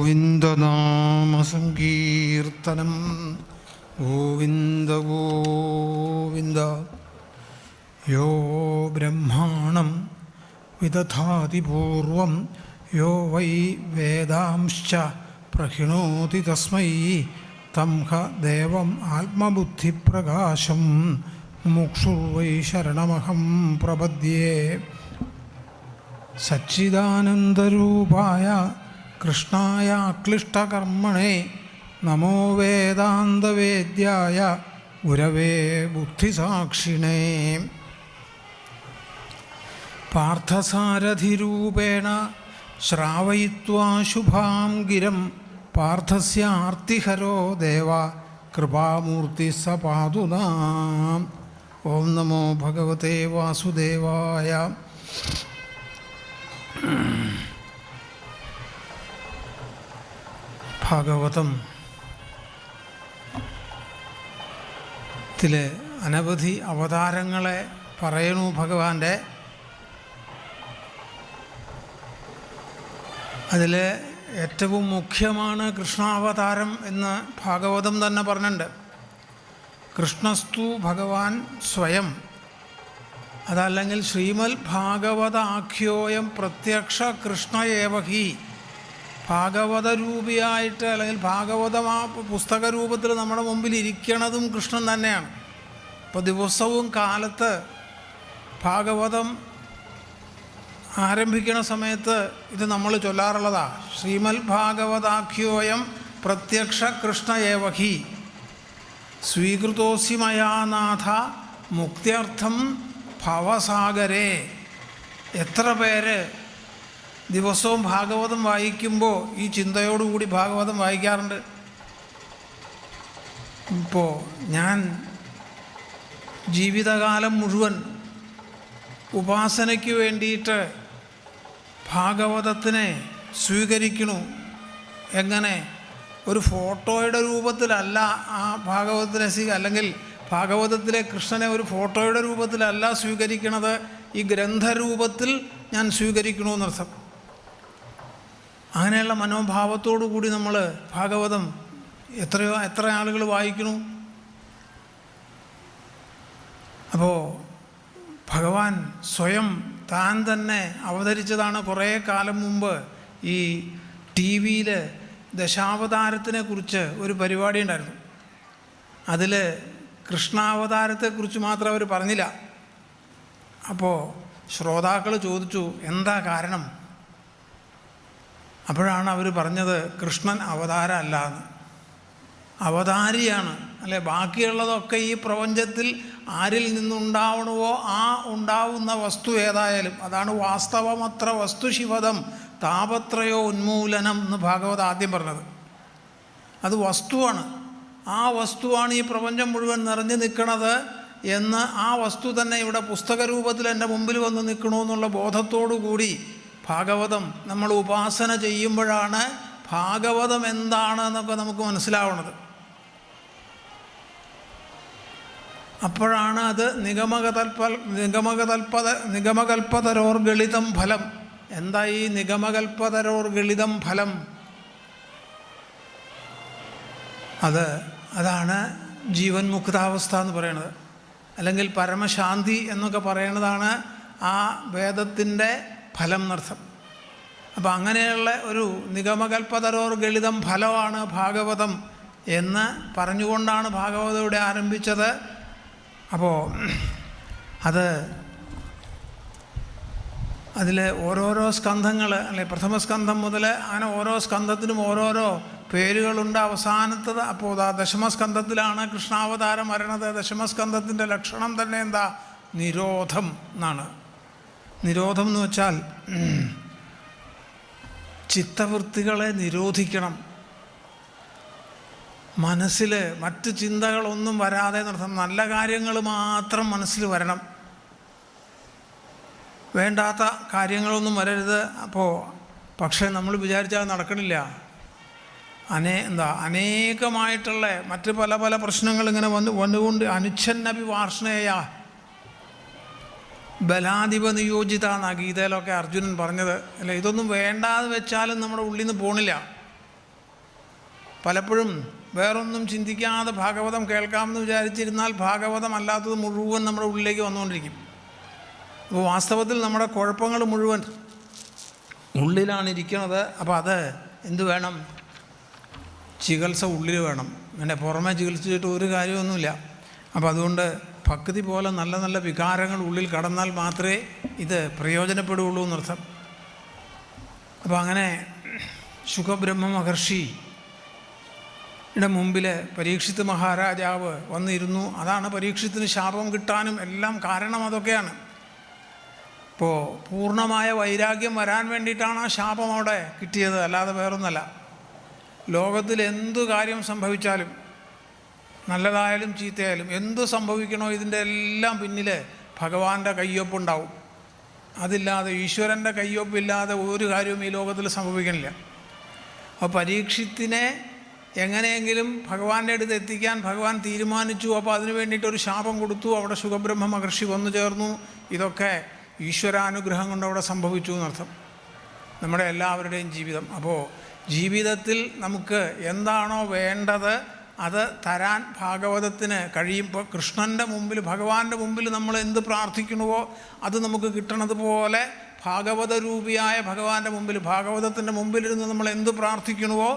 ഗോവിന്ദനാമസങ്കീർത്തനം ഗോവിന്ദ ഗോവിന്ദ. യോ ബ്രഹ്മാണം വിദധാതി പൂർവം യോ വൈ വേദാംശ്ച പ്രഹിണോതി തസ്മൈ തം ഹ ദേവം ആത്മബുദ്ധിപ്രകാശം മുമുക്ഷുർവൈ ശരണമഹം പ്രപദ്യേ. സച്ചിദാനന്ദരൂപായ കൃഷ്ണായ അക്ലിഷ്ടകർമ്മണേ നമോ വേദാന്തവേദ്യായ ഗുരവേ ബുദ്ധിസാക്ഷിണേ. പാർത്ഥസാരഥിരൂപേണ ശ്രാവയിത്വാ ശുഭാം ഗിരം പാർത്ഥസ്യാർത്തിഹരോ ദേവ കൃപാമൂർത്തി സ പാതു നാം. ഓം നമോ ഭഗവതേ വാസുദേവായ. ഭാഗവതം ത്തിലെ അനവധി അവതാരങ്ങളെ പറയണു ഭഗവാന്റെ. അതിൽ ഏറ്റവും മുഖ്യമാണ് കൃഷ്ണാവതാരം എന്ന് ഭാഗവതം തന്നെ പറഞ്ഞിട്ടുണ്ട്. കൃഷ്ണസ്തു ഭഗവാൻ സ്വയം, അതല്ലെങ്കിൽ ശ്രീമൽ ഭാഗവത ആഖ്യോയം പ്രത്യക്ഷ കൃഷ്ണ ഏവഹി. ഭാഗവതരൂപിയായിട്ട് അല്ലെങ്കിൽ ഭാഗവതം ആ പുസ്തക രൂപത്തിൽ നമ്മുടെ മുമ്പിൽ ഇരിക്കണതും കൃഷ്ണൻ തന്നെയാണ്. ഇപ്പോൾ ദിവസവും കാലത്ത് ഭാഗവതം ആരംഭിക്കണ സമയത്ത് ഇത് നമ്മൾ ചൊല്ലാറുള്ളതാണ്. ശ്രീമൽ ഭാഗവതാഖ്യോയം പ്രത്യക്ഷ കൃഷ്ണ ഏവഹി സ്വീകൃതോസി മയാനാഥ മുക്ത്യർത്ഥം ഭവസാഗരേ. എത്ര പേര് ദിവസവും ഭാഗവതം വായിക്കുമ്പോൾ ഈ ചിന്തയോടുകൂടി ഭാഗവതം വായിക്കാറുണ്ട്? ഇപ്പോൾ ഞാൻ ജീവിതകാലം മുഴുവൻ ഉപാസനയ്ക്ക് വേണ്ടിയിട്ട് ഭാഗവതത്തിനെ സ്വീകരിക്കണു. എങ്ങനെ? ഒരു ഫോട്ടോയുടെ രൂപത്തിലല്ല ആ ഭാഗവതത്തിനെ അല്ലെങ്കിൽ ഭാഗവതത്തിലെ കൃഷ്ണനെ ഒരു ഫോട്ടോയുടെ രൂപത്തിലല്ല സ്വീകരിക്കണത്, ഈ ഗ്രന്ഥരൂപത്തിൽ ഞാൻ സ്വീകരിക്കണമെന്നർത്ഥം. അങ്ങനെയുള്ള മനോഭാവത്തോടു കൂടി നമ്മൾ ഭാഗവതം എത്ര ആളുകൾ വായിക്കണു. അപ്പോൾ ഭഗവാൻ സ്വയം താൻ തന്നെ അവതരിച്ചതാണ്. കുറേ കാലം മുമ്പ് ഈ ടി വിയിൽ ദശാവതാരത്തിനെ കുറിച്ച് ഒരു പരിപാടി ഉണ്ടായിരുന്നു. അതിൽ കൃഷ്ണാവതാരത്തെക്കുറിച്ച് മാത്രം അവർ പറഞ്ഞില്ല. അപ്പോൾ ശ്രോതാക്കൾ ചോദിച്ചു, എന്താ കാരണം? അപ്പോഴാണ് അവർ പറഞ്ഞത്, കൃഷ്ണൻ അവതാരം അല്ല എന്ന്. അവതാരിയാണ്, അല്ലെ? ബാക്കിയുള്ളതൊക്കെ ഈ പ്രപഞ്ചത്തിൽ ആരിൽ നിന്നുണ്ടാവണമോ ആ ഉണ്ടാവുന്ന വസ്തു ഏതായാലും അതാണ് വാസ്തവമത്ര വസ്തു ശിവദം താപത്രയോ ഉന്മൂലനം എന്ന് ഭാഗവത് ആദ്യം പറഞ്ഞത്. അത് വസ്തുവാണ്. ആ വസ്തുവാണ് ഈ പ്രപഞ്ചം മുഴുവൻ നിറഞ്ഞു നിൽക്കണത് എന്ന് ആ വസ്തു തന്നെ ഇവിടെ പുസ്തക രൂപത്തിൽ എൻ്റെ മുമ്പിൽ വന്ന് നിൽക്കണമെന്നുള്ള ബോധത്തോടു കൂടി ഭാഗവതം നമ്മൾ ഉപാസന ചെയ്യുമ്പോഴാണ് ഭാഗവതം എന്താണ് എന്നൊക്കെ നമുക്ക് മനസ്സിലാവുന്നത്. അപ്പോഴാണ് അത് നിഗമകൽപ്പതരോർ ഗളിതം ഫലം. എന്താ ഈ നിഗമകൽപ്പതരോർ ഗളിതം ഫലം? അതാണ് ജീവൻ മുക്താവസ്ഥ എന്ന് പറയുന്നത്, അല്ലെങ്കിൽ പരമശാന്തി എന്നൊക്കെ പറയുന്നതാണ് ആ വേദത്തിൻ്റെ ഫലം എന്നർത്ഥം. അപ്പോൾ അങ്ങനെയുള്ള ഒരു നിഗമകൽപ്പതരോർ ഗളിതം ഫലമാണ് ഭാഗവതം എന്ന് പറഞ്ഞുകൊണ്ടാണ് ഭാഗവതം ഇവിടെ ആരംഭിച്ചത്. അപ്പോൾ അതിൽ ഓരോരോ സ്കന്ധങ്ങൾ, അല്ലെ, പ്രഥമ സ്കന്ധം മുതൽ അങ്ങനെ ഓരോ സ്കന്ധത്തിനും ഓരോരോ പേരുകളുണ്ട്. അവസാനത്തത് അപ്പോൾ ദശമസ്കന്ധത്തിലാണ് കൃഷ്ണാവതാരം വരണത്. ദശമസ്കന്ധത്തിൻ്റെ ലക്ഷണം തന്നെ എന്താ? നിരോധം എന്നാണ്. നിരോധം എന്ന് വെച്ചാൽ ചിത്തവൃത്തികളെ നിരോധിക്കണം. മനസ്സിൽ മറ്റ് ചിന്തകളൊന്നും വരാതെ നടത്തണം. നല്ല കാര്യങ്ങൾ മാത്രം മനസ്സിൽ വരണം, വേണ്ടാത്ത കാര്യങ്ങളൊന്നും വരരുത്. അപ്പോൾ പക്ഷേ നമ്മൾ വിചാരിച്ചാൽ നടക്കണില്ല. അനേകമായിട്ടുള്ള മറ്റ് പല പല പ്രശ്നങ്ങൾ ഇങ്ങനെ വന്നുകൊണ്ട് അനുച്ഛന്നപി വാർഷ്ണേയ ബലാധിപ നിയോജിത എന്നാണ് ഗീതയിലൊക്കെ അർജുനൻ പറഞ്ഞത്. അല്ല, ഇതൊന്നും വേണ്ടാതെ വെച്ചാലും നമ്മുടെ ഉള്ളിൽ നിന്ന് പോണില്ല. പലപ്പോഴും വേറൊന്നും ചിന്തിക്കാതെ ഭാഗവതം കേൾക്കാമെന്ന് വിചാരിച്ചിരുന്നാൽ ഭാഗവതം അല്ലാത്തത് മുഴുവൻ നമ്മുടെ ഉള്ളിലേക്ക് വന്നുകൊണ്ടിരിക്കും. അപ്പോൾ വാസ്തവത്തിൽ നമ്മുടെ കുഴപ്പങ്ങൾ മുഴുവൻ ഉള്ളിലാണ് ഇരിക്കുന്നത്. അപ്പോൾ അത് എന്ത് വേണം? ചികിത്സ ഉള്ളിൽ വേണം, പിന്നെ പുറമെ ചികിത്സിച്ചിട്ട് ഒരു കാര്യമൊന്നുമില്ല. അപ്പോൾ അതുകൊണ്ട് ഭക്തി പോലെ നല്ല നല്ല വികാരങ്ങൾ ഉള്ളിൽ കടന്നാൽ മാത്രമേ ഇത് പ്രയോജനപ്പെടുകയുള്ളൂ എന്നർത്ഥം. അപ്പോൾ അങ്ങനെ ശുഖബ്രഹ്മ മഹർഷിയുടെ മുമ്പിൽ പരീക്ഷിത്ത് മഹാരാജാവ് വന്നിരുന്നു. അതാണ് പരീക്ഷത്തിന് ശാപം കിട്ടാനും എല്ലാം കാരണം അതൊക്കെയാണ്. ഇപ്പോൾ പൂർണ്ണമായ വൈരാഗ്യം വരാൻ വേണ്ടിയിട്ടാണ് ആ ശാപം അവിടെ കിട്ടിയത്, അല്ലാതെ വേറൊന്നല്ല. ലോകത്തിൽ എന്തു കാര്യം സംഭവിച്ചാലും, നല്ലതായാലും ചീത്തയായാലും എന്തു സംഭവിക്കണോ ഇതിൻ്റെ എല്ലാം പിന്നിൽ ഭഗവാന്റെ കയ്യൊപ്പുണ്ടാവും. അതില്ലാതെ, ഈശ്വരൻ്റെ കയ്യൊപ്പില്ലാതെ ഒരു കാര്യവും ഈ ലോകത്തിൽ സംഭവിക്കണില്ല. അപ്പോൾ പരീക്ഷത്തിനെ എങ്ങനെയെങ്കിലും ഭഗവാന്റെ അടുത്ത് എത്തിക്കാൻ ഭഗവാൻ തീരുമാനിച്ചു. അപ്പോൾ അതിനു വേണ്ടിയിട്ടൊരു ശാപം കൊടുത്തു. അവിടെ ശുഖബ്രഹ്മ മഹർഷി വന്നു ചേർന്നു. ഇതൊക്കെ ഈശ്വരാനുഗ്രഹം കൊണ്ട് അവിടെ സംഭവിച്ചു എന്നർത്ഥം. നമ്മുടെ എല്ലാവരുടെയും ജീവിതം. അപ്പോൾ ജീവിതത്തിൽ നമുക്ക് എന്താണോ വേണ്ടത് അത് തരാൻ ഭാഗവതത്തിന് കഴിയും. ഇപ്പോൾ കൃഷ്ണൻ്റെ മുമ്പിൽ, ഭഗവാന്റെ മുമ്പിൽ നമ്മൾ എന്ത് പ്രാർത്ഥിക്കണമോ അത് നമുക്ക് കിട്ടണത് പോലെ ഭാഗവത രൂപിയായ ഭഗവാന്റെ മുമ്പിൽ, ഭാഗവതത്തിൻ്റെ മുമ്പിലിരുന്ന് നമ്മൾ എന്ത് പ്രാർത്ഥിക്കണമോ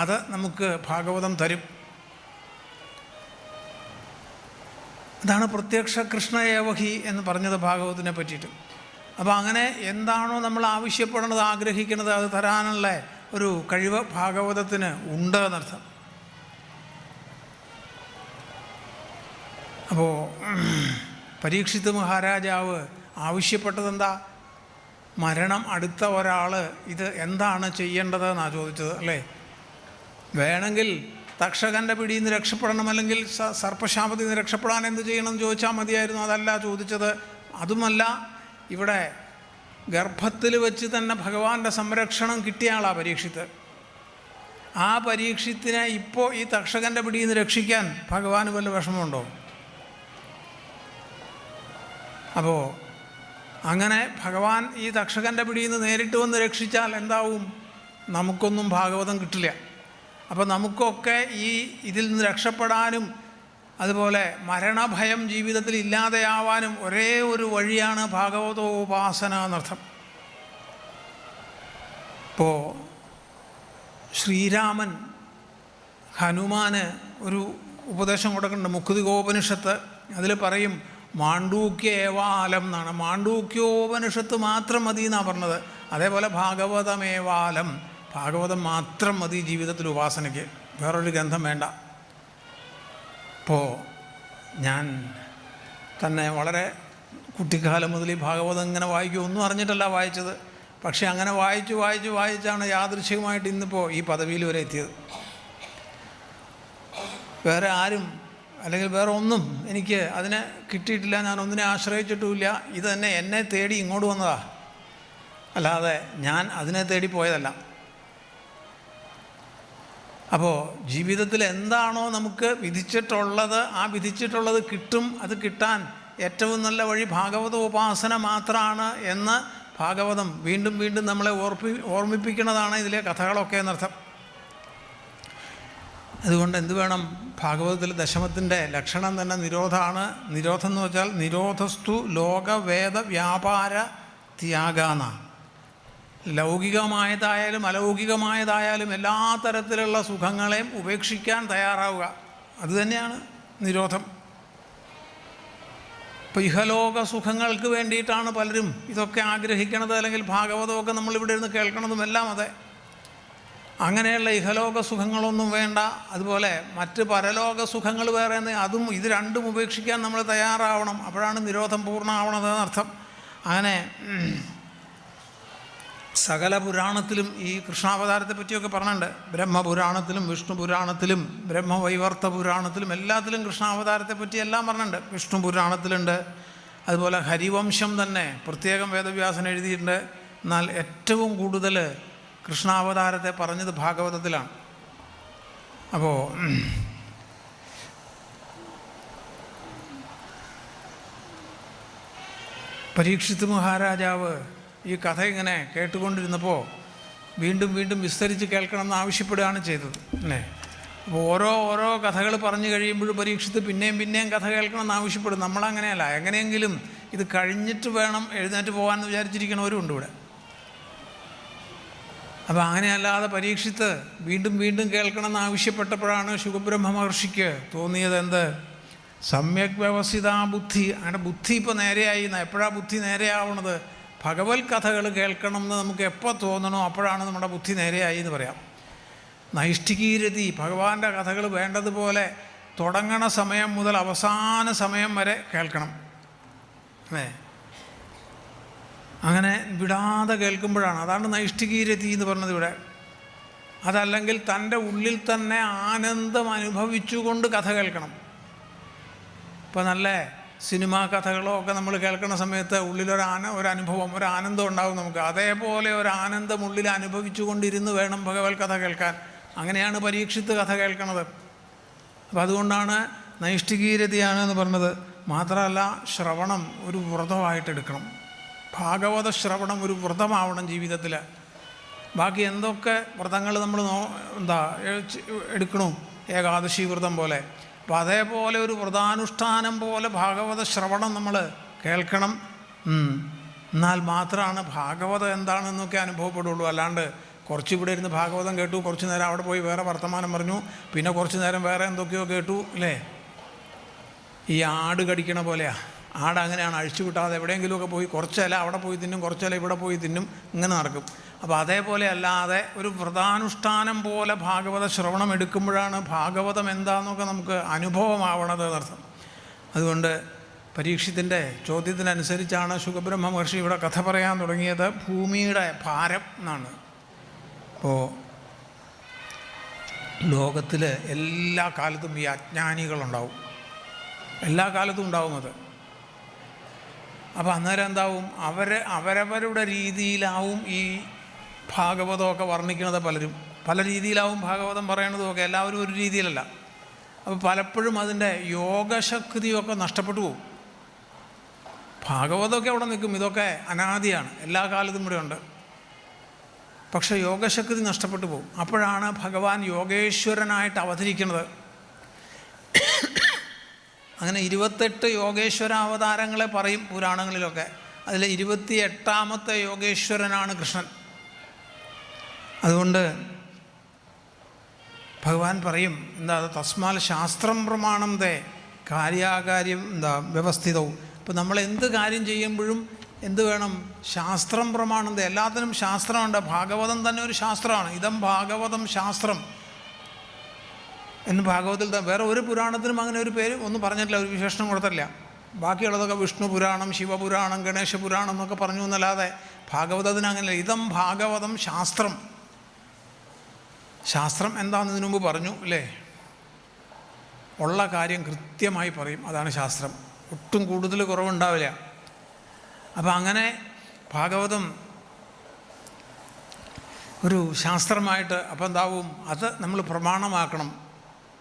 അത് നമുക്ക് ഭാഗവതം തരും. അതാണ് പ്രത്യക്ഷ കൃഷ്ണ ഏവഹി എന്ന് പറഞ്ഞത് ഭാഗവതത്തിനെ പറ്റിയിട്ട്. അപ്പോൾ അങ്ങനെ എന്താണോ നമ്മൾ ആവശ്യപ്പെടുന്നത്, ആഗ്രഹിക്കുന്നത്, അത് തരാനുള്ള ഒരു കഴിവ് ഭാഗവതത്തിന് ഉണ്ട് എന്നർത്ഥം. അപ്പോൾ പരീക്ഷിത്ത് മഹാരാജാവ് ആവശ്യപ്പെട്ടതെന്താ? മരണം അടുത്ത ഒരാൾ ഇത് എന്താണ് ചെയ്യേണ്ടതെന്നാണ് ചോദിച്ചത്, അല്ലേ? വേണമെങ്കിൽ തക്ഷകൻ്റെ പിടിയിൽ നിന്ന് രക്ഷപ്പെടണം, അല്ലെങ്കിൽ സർപ്പശാപത്തിൽ നിന്ന് രക്ഷപ്പെടാൻ എന്ത് ചെയ്യണമെന്ന് ചോദിച്ചാൽ മതിയായിരുന്നു. അതല്ല ചോദിച്ചത്. അതുമല്ല, ഇവിടെ ഗർഭത്തിൽ വെച്ച് തന്നെ ഭഗവാന്റെ സംരക്ഷണം കിട്ടിയ ആളാണ് പരീക്ഷിത്ത്. ആ പരീക്ഷത്തിനെ ഇപ്പോൾ ഈ തക്ഷകൻ്റെ പിടിയിൽ നിന്ന് രക്ഷിക്കാൻ ഭഗവാന് വല്ല വിഷമമുണ്ടോ? അപ്പോൾ അങ്ങനെ ഭഗവാൻ ഈ തക്ഷകൻ്റെ പിടിയിൽ നിന്ന് നേരിട്ട് വന്ന് രക്ഷിച്ചാൽ എന്താവും? നമുക്കൊന്നും ഭാഗവതം കിട്ടില്ല. അപ്പോൾ നമുക്കൊക്കെ ഇതിൽ നിന്ന് രക്ഷപ്പെടാനും അതുപോലെ മരണഭയം ജീവിതത്തിൽ ഇല്ലാതെയാവാനും ഒരേ ഒരു വഴിയാണ് ഭാഗവതോപാസന എന്നർത്ഥം. ഇപ്പോൾ ശ്രീരാമൻ ഹനുമാന് ഒരു ഉപദേശം കൊടുക്കുന്നുണ്ട്, മുക്കുതികോപനിഷത്ത്. അതിൽ പറയും മാണ്ഡൂക്യേവാലം എന്നാണ്. മാണ്ഡൂക്യോപനിഷത്ത് മാത്രം മതി എന്നാണ് പറഞ്ഞത്. അതേപോലെ ഭാഗവതമേവാലം, ഭാഗവതം മാത്രം മതി ജീവിതത്തിൽ ഉപാസനയ്ക്ക്, വേറൊരു ഗ്രന്ഥം വേണ്ട. ഇപ്പോൾ ഞാൻ തന്നെ വളരെ കുട്ടിക്കാലം മുതൽ ഈ ഭാഗവതം ഇങ്ങനെ വായിക്കും, ഒന്നും അറിഞ്ഞിട്ടല്ല വായിച്ചത്. പക്ഷേ അങ്ങനെ വായിച്ചാണ് യാദൃച്ഛികമായിട്ട് ഇന്നിപ്പോൾ ഈ പദവിയിൽ വരെ എത്തിയത്. വേറെ ആരും അല്ലെങ്കിൽ വേറെ ഒന്നും എനിക്ക് അതിനെ കിട്ടിയിട്ടില്ല, ഞാൻ ഒന്നിനെ ആശ്രയിച്ചിട്ടുമില്ല. ഇത് തന്നെ എന്നെ തേടി ഇങ്ങോട്ട് വന്നതാ, അല്ലാതെ ഞാൻ അതിനെ തേടി പോയതല്ല. അപ്പോൾ ജീവിതത്തിൽ എന്താണോ നമുക്ക് വിധിച്ചിട്ടുള്ളത്, ആ വിധിച്ചിട്ടുള്ളത് കിട്ടും. അത് കിട്ടാൻ ഏറ്റവും നല്ല വഴി ഭാഗവത ഉപാസന മാത്രമാണ് എന്ന് ഭാഗവതം വീണ്ടും വീണ്ടും നമ്മളെ ഓർമ്മിപ്പിക്കുന്നതാണ് ഇതിലെ കഥകളൊക്കെ എന്നർത്ഥം. അതുകൊണ്ട് എന്ത് വേണം? ഭാഗവതത്തിൽ ദശമത്തിൻ്റെ ലക്ഷണം തന്നെ നിരോധമാണ്. നിരോധം എന്ന് വെച്ചാൽ നിരോധസ്തു ലോകവേദ വ്യാപാര ത്യാഗാന. ലൗകികമായതായാലും അലൗകികമായതായാലും എല്ലാ തരത്തിലുള്ള സുഖങ്ങളെയും ഉപേക്ഷിക്കാൻ തയ്യാറാവുക, അതുതന്നെയാണ് നിരോധം. ഇപ്പോൾ ഇഹലോക സുഖങ്ങൾക്ക് വേണ്ടിയിട്ടാണ് പലരും ഇതൊക്കെ ആഗ്രഹിക്കണത്, അല്ലെങ്കിൽ ഭാഗവതമൊക്കെ നമ്മളിവിടെ ഇരുന്ന് കേൾക്കണതും എല്ലാം അതെ. അങ്ങനെയുള്ള ഇഹലോക സുഖങ്ങളൊന്നും വേണ്ട. അതുപോലെ മറ്റ് പരലോക സുഖങ്ങൾ വേറെ, അതും ഇത് രണ്ടും ഉപേക്ഷിക്കാൻ നമ്മൾ തയ്യാറാവണം. അപ്പോഴാണ് നിരോധം പൂർണ്ണമാവണത് എന്നർത്ഥം. അങ്ങനെ സകല പുരാണത്തിലും ഈ കൃഷ്ണാവതാരത്തെ പറ്റിയൊക്കെ പറഞ്ഞിട്ടുണ്ട്. ബ്രഹ്മപുരാണത്തിലും വിഷ്ണു പുരാണത്തിലും ബ്രഹ്മവൈവർത്ത പുരാണത്തിലും എല്ലാത്തിലും കൃഷ്ണാവതാരത്തെ പറ്റി എല്ലാം പറഞ്ഞിട്ടുണ്ട്. വിഷ്ണു പുരാണത്തിലുണ്ട്. അതുപോലെ ഹരിവംശം തന്നെ പ്രത്യേകം വേദവ്യാസൻ എഴുതിയിട്ടുണ്ട്. എന്നാൽ ഏറ്റവും കൂടുതൽ കൃഷ്ണാവതാരത്തെ പറഞ്ഞത് ഭാഗവതത്തിലാണ്. അപ്പോൾ പരീക്ഷിത്ത് മഹാരാജാവ് ഈ കഥ ഇങ്ങനെ കേട്ടുകൊണ്ടിരുന്നപ്പോൾ വീണ്ടും വീണ്ടും വിസ്തരിച്ച് കേൾക്കണമെന്ന് ആവശ്യപ്പെടുകയാണ് ചെയ്തത്, അല്ലേ? അപ്പോൾ ഓരോ കഥകൾ പറഞ്ഞു കഴിയുമ്പോഴും പരീക്ഷിത്ത് പിന്നെയും പിന്നെയും കഥ കേൾക്കണമെന്ന് ആവശ്യപ്പെടും. നമ്മളങ്ങനെയല്ല, എങ്ങനെയെങ്കിലും ഇത് കഴിഞ്ഞിട്ട് വേണം എഴുന്നേറ്റ് പോകാമെന്ന് വിചാരിച്ചിരിക്കണവരും ഉണ്ട് ഇവിടെ. അപ്പോൾ അങ്ങനെയല്ലാതെ പരീക്ഷിത്ത് വീണ്ടും വീണ്ടും കേൾക്കണമെന്ന് ആവശ്യപ്പെട്ടപ്പോഴാണ് ശുകബ്രഹ്മ മഹർഷിക്ക് തോന്നിയത് എന്ത്? സമ്യക് വ്യവസ്ഥിത ബുദ്ധി. അങ്ങനെ ബുദ്ധി ഇപ്പോൾ നേരെയായി. എപ്പോഴാണ് ബുദ്ധി നേരെയാവണത്? ഭഗവത് കഥകൾ കേൾക്കണം എന്ന് നമുക്ക് എപ്പോൾ തോന്നണോ അപ്പോഴാണ് നമ്മുടെ ബുദ്ധി നേരെയായി എന്ന് പറയാം. നൈഷ്ഠികീരതി, ഭഗവാന്റെ കഥകൾ വേണ്ടതുപോലെ തുടങ്ങണ സമയം മുതൽ അവസാന സമയം വരെ കേൾക്കണം. അങ്ങനെ വിടാതെ കേൾക്കുമ്പോഴാണ്, അതാണ് നൈഷ്ഠികീരതി എന്ന് പറഞ്ഞത് ഇവിടെ. അതല്ലെങ്കിൽ തൻ്റെ ഉള്ളിൽ തന്നെ ആനന്ദം അനുഭവിച്ചുകൊണ്ട് കഥ കേൾക്കണം. ഇപ്പോൾ നല്ല സിനിമാ കഥകളോ ഒക്കെ നമ്മൾ കേൾക്കുന്ന സമയത്ത് ഒരനുഭവം, ഒരു ആനന്ദം ഉണ്ടാവും നമുക്ക്. അതേപോലെ ഒരു ആനന്ദം ഉള്ളിൽ അനുഭവിച്ചുകൊണ്ടിരുന്ന് വേണം ഭഗവത് കഥ കേൾക്കാൻ. അങ്ങനെയാണ് പരീക്ഷിത്ത് കഥ കേൾക്കണത്. അപ്പം അതുകൊണ്ടാണ് നൈഷ്ഠികീരതിയാണെന്ന് പറഞ്ഞത്. മാത്രമല്ല, ശ്രവണം ഒരു വ്രതമായിട്ടെടുക്കണം. ഭാഗവത ശ്രവണം ഒരു വ്രതമാവണം ജീവിതത്തിൽ. ബാക്കി എന്തൊക്കെ വ്രതങ്ങൾ നമ്മൾ എടുക്കണു, ഏകാദശി വ്രതം പോലെ. അപ്പം അതേപോലെ ഒരു വ്രതാനുഷ്ഠാനം പോലെ ഭാഗവത ശ്രവണം നമ്മൾ കേൾക്കണം. എന്നാൽ മാത്രമാണ് ഭാഗവതം എന്താണെന്നൊക്കെ അനുഭവപ്പെടുള്ളൂ. അല്ലാണ്ട് കുറച്ചിവിടെ ഇരുന്ന് ഭാഗവതം കേട്ടു, കുറച്ച് നേരം അവിടെ പോയി വേറെ വർത്തമാനം പറഞ്ഞു, പിന്നെ കുറച്ച് നേരം വേറെ എന്തൊക്കെയോ കേട്ടു, അല്ലേ? ഈ ആട് കടിക്കണ പോലെയാണ്. ആട് അങ്ങനെയാണ്, അഴിച്ചു വിട്ടാതെ എവിടെയെങ്കിലുമൊക്കെ പോയി കുറച്ചില അവിടെ പോയി തിന്നും, കുറച്ചില ഇവിടെ പോയി തിന്നും, ഇങ്ങനെ നടക്കും. അപ്പോൾ അതേപോലെ അല്ലാതെ ഒരു വ്രതാനുഷ്ഠാനം പോലെ ഭാഗവത ശ്രവണം എടുക്കുമ്പോഴാണ് ഭാഗവതം എന്താണെന്നൊക്കെ നമുക്ക് അനുഭവമാവണത് എന്നർത്ഥം. അതുകൊണ്ട് പരീക്ഷത്തിൻ്റെ ചോദ്യത്തിനനുസരിച്ചാണ് ശുകബ്രഹ്മ മഹർഷി ഇവിടെ കഥ പറയാൻ തുടങ്ങിയത്. ഭൂമിയുടെ ഭാരം എന്നാണ്. അപ്പോൾ ലോകത്തിൽ എല്ലാ കാലത്തും ഈ അജ്ഞാനികളുണ്ടാവും, എല്ലാ കാലത്തും ഉണ്ടാവും അത്. അപ്പോൾ അന്നേരം എന്താവും, അവരവരുടെ രീതിയിലാവും ഈ ഭാഗവതമൊക്കെ വർണ്ണിക്കുന്നത്. പല രീതിയിലാവും ഭാഗവതം പറയണതുമൊക്കെ, എല്ലാവരും ഒരു രീതിയിലല്ല. അപ്പോൾ പലപ്പോഴും അതിൻ്റെ യോഗശക്തിയൊക്കെ നഷ്ടപ്പെട്ടു പോകും. ഭാഗവതമൊക്കെ അവിടെ നിൽക്കും, ഇതൊക്കെ അനാദിയാണ്, എല്ലാ കാലത്തും ഇവിടെ ഉണ്ട്. പക്ഷേ യോഗശക്തി നഷ്ടപ്പെട്ടു പോകും. അപ്പോഴാണ് ഭഗവാൻ യോഗേശ്വരനായിട്ട് അവതരിക്കുന്നത്. അങ്ങനെ 28 യോഗേശ്വരാവതാരങ്ങളെ പറയും പുരാണങ്ങളിലൊക്കെ. അതിൽ 28ാമത്തെ യോഗേശ്വരനാണ് കൃഷ്ണൻ. അതുകൊണ്ട് ഭഗവാൻ പറയും എന്താ, തസ്മാൽ ശാസ്ത്രം പ്രമാണം തേ കാര്യാകാര്യം വ്യവസ്ഥിതവും. ഇപ്പം നമ്മൾ എന്ത് കാര്യം ചെയ്യുമ്പോഴും എന്ത് വേണം? ശാസ്ത്രം പ്രമാണം തേ. എല്ലാത്തിനും ശാസ്ത്രമുണ്ട്. ഭാഗവതം തന്നെ ഒരു ശാസ്ത്രമാണ്. ഇതം ഭാഗവതം ശാസ്ത്രം എന്ന് ഭാഗവതത്തിൽ വേറെ ഒരു പുരാണത്തിനും അങ്ങനെ ഒരു പേര് ഒന്നും പറഞ്ഞിട്ടില്ല, ഒരു വിശേഷണം കൊടുത്തില്ല. ബാക്കിയുള്ളതൊക്കെ വിഷ്ണു പുരാണം, ശിവപുരാണം, ഗണേശ പുരാണം എന്നൊക്കെ പറഞ്ഞു എന്നല്ലാതെ ഭാഗവതത്തിന് അങ്ങനെയല്ല. ഇതം ഭാഗവതം ശാസ്ത്രം. ശാസ്ത്രം എന്താണെന്ന് ഇതിനു മുമ്പ് പറഞ്ഞു, അല്ലേ? ഉള്ള കാര്യം കൃത്യമായി പറയും, അതാണ് ശാസ്ത്രം. ഒട്ടും കൂടുതൽ കുറവുണ്ടാവില്ല. അപ്പം അങ്ങനെ ഭാഗവതം ഒരു ശാസ്ത്രമായിട്ട് അപ്പം എന്താവും, അത് നമ്മൾ പ്രമാണമാക്കണം.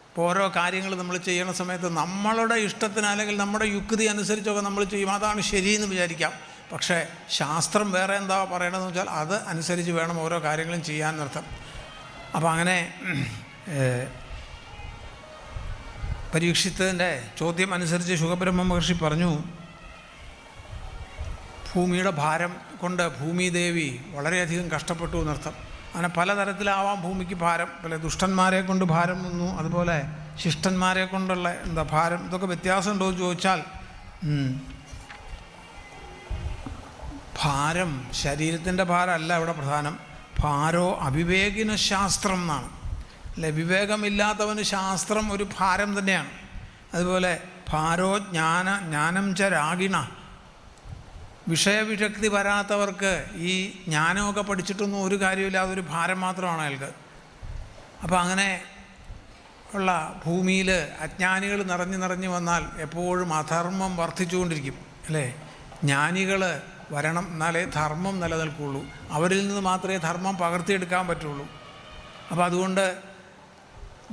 ഇപ്പോൾ ഓരോ കാര്യങ്ങൾ നമ്മൾ ചെയ്യുന്ന സമയത്ത് നമ്മളുടെ ഇഷ്ടത്തിന് അല്ലെങ്കിൽ നമ്മുടെ യുക്തി അനുസരിച്ചൊക്കെ നമ്മൾ ചെയ്യും, അതാണ് ശരിയെന്ന് വിചാരിക്കാം. പക്ഷേ ശാസ്ത്രം വേറെ എന്താ പറയണമെന്ന് വെച്ചാൽ അത് അനുസരിച്ച് വേണം ഓരോ കാര്യങ്ങളും ചെയ്യാൻ അർത്ഥം. അപ്പോൾ അങ്ങനെ പരീക്ഷിത്തതിൻ്റെ ചോദ്യം അനുസരിച്ച് ശുകബ്രഹ്മ മഹർഷി പറഞ്ഞു, ഭൂമിയുടെ ഭാരം കൊണ്ട് ഭൂമിദേവി വളരെയധികം കഷ്ടപ്പെട്ടു എന്നർത്ഥം. അങ്ങനെ പലതരത്തിലാവാം ഭൂമിക്ക് ഭാരം. പല ദുഷ്ടന്മാരെ കൊണ്ട് ഭാരം വന്നു, അതുപോലെ ശിഷ്ടന്മാരെ കൊണ്ടുള്ള ഭാരം. ഇതൊക്കെ വ്യത്യാസമുണ്ടോ എന്ന് ചോദിച്ചാൽ, ഭാരം ശരീരത്തിൻ്റെ ഭാരമല്ല ഇവിടെ പ്രധാനം. ഭാരോ അവിവേകിന ശാസ്ത്രം എന്നാണ്, അല്ലെ? വിവേകമില്ലാത്തവന് ശാസ്ത്രം ഒരു ഭാരം തന്നെയാണ്. അതുപോലെ ഭാരോ ജ്ഞാനം ച രാഗിണ, വിഷയവിരക്തി വരാത്തവർക്ക് ഈ ജ്ഞാനമൊക്കെ പഠിച്ചിട്ടൊന്നും ഒരു കാര്യമില്ല, അതൊരു ഭാരം മാത്രമാണ് അയാൾക്ക്. അപ്പോൾ അങ്ങനെ ഉള്ള ഭൂമിയിൽ അജ്ഞാനികൾ നിറഞ്ഞു വന്നാൽ എപ്പോഴും അധർമ്മം വർദ്ധിച്ചുകൊണ്ടിരിക്കും, അല്ലേ? ജ്ഞാനികൾ വരണം, എന്നാലേ ധർമ്മം നിലനിൽക്കുകയുള്ളൂ. അവരിൽ നിന്ന് മാത്രമേ ധർമ്മം പകർത്തിയെടുക്കാൻ പറ്റുള്ളൂ. അപ്പോൾ അതുകൊണ്ട്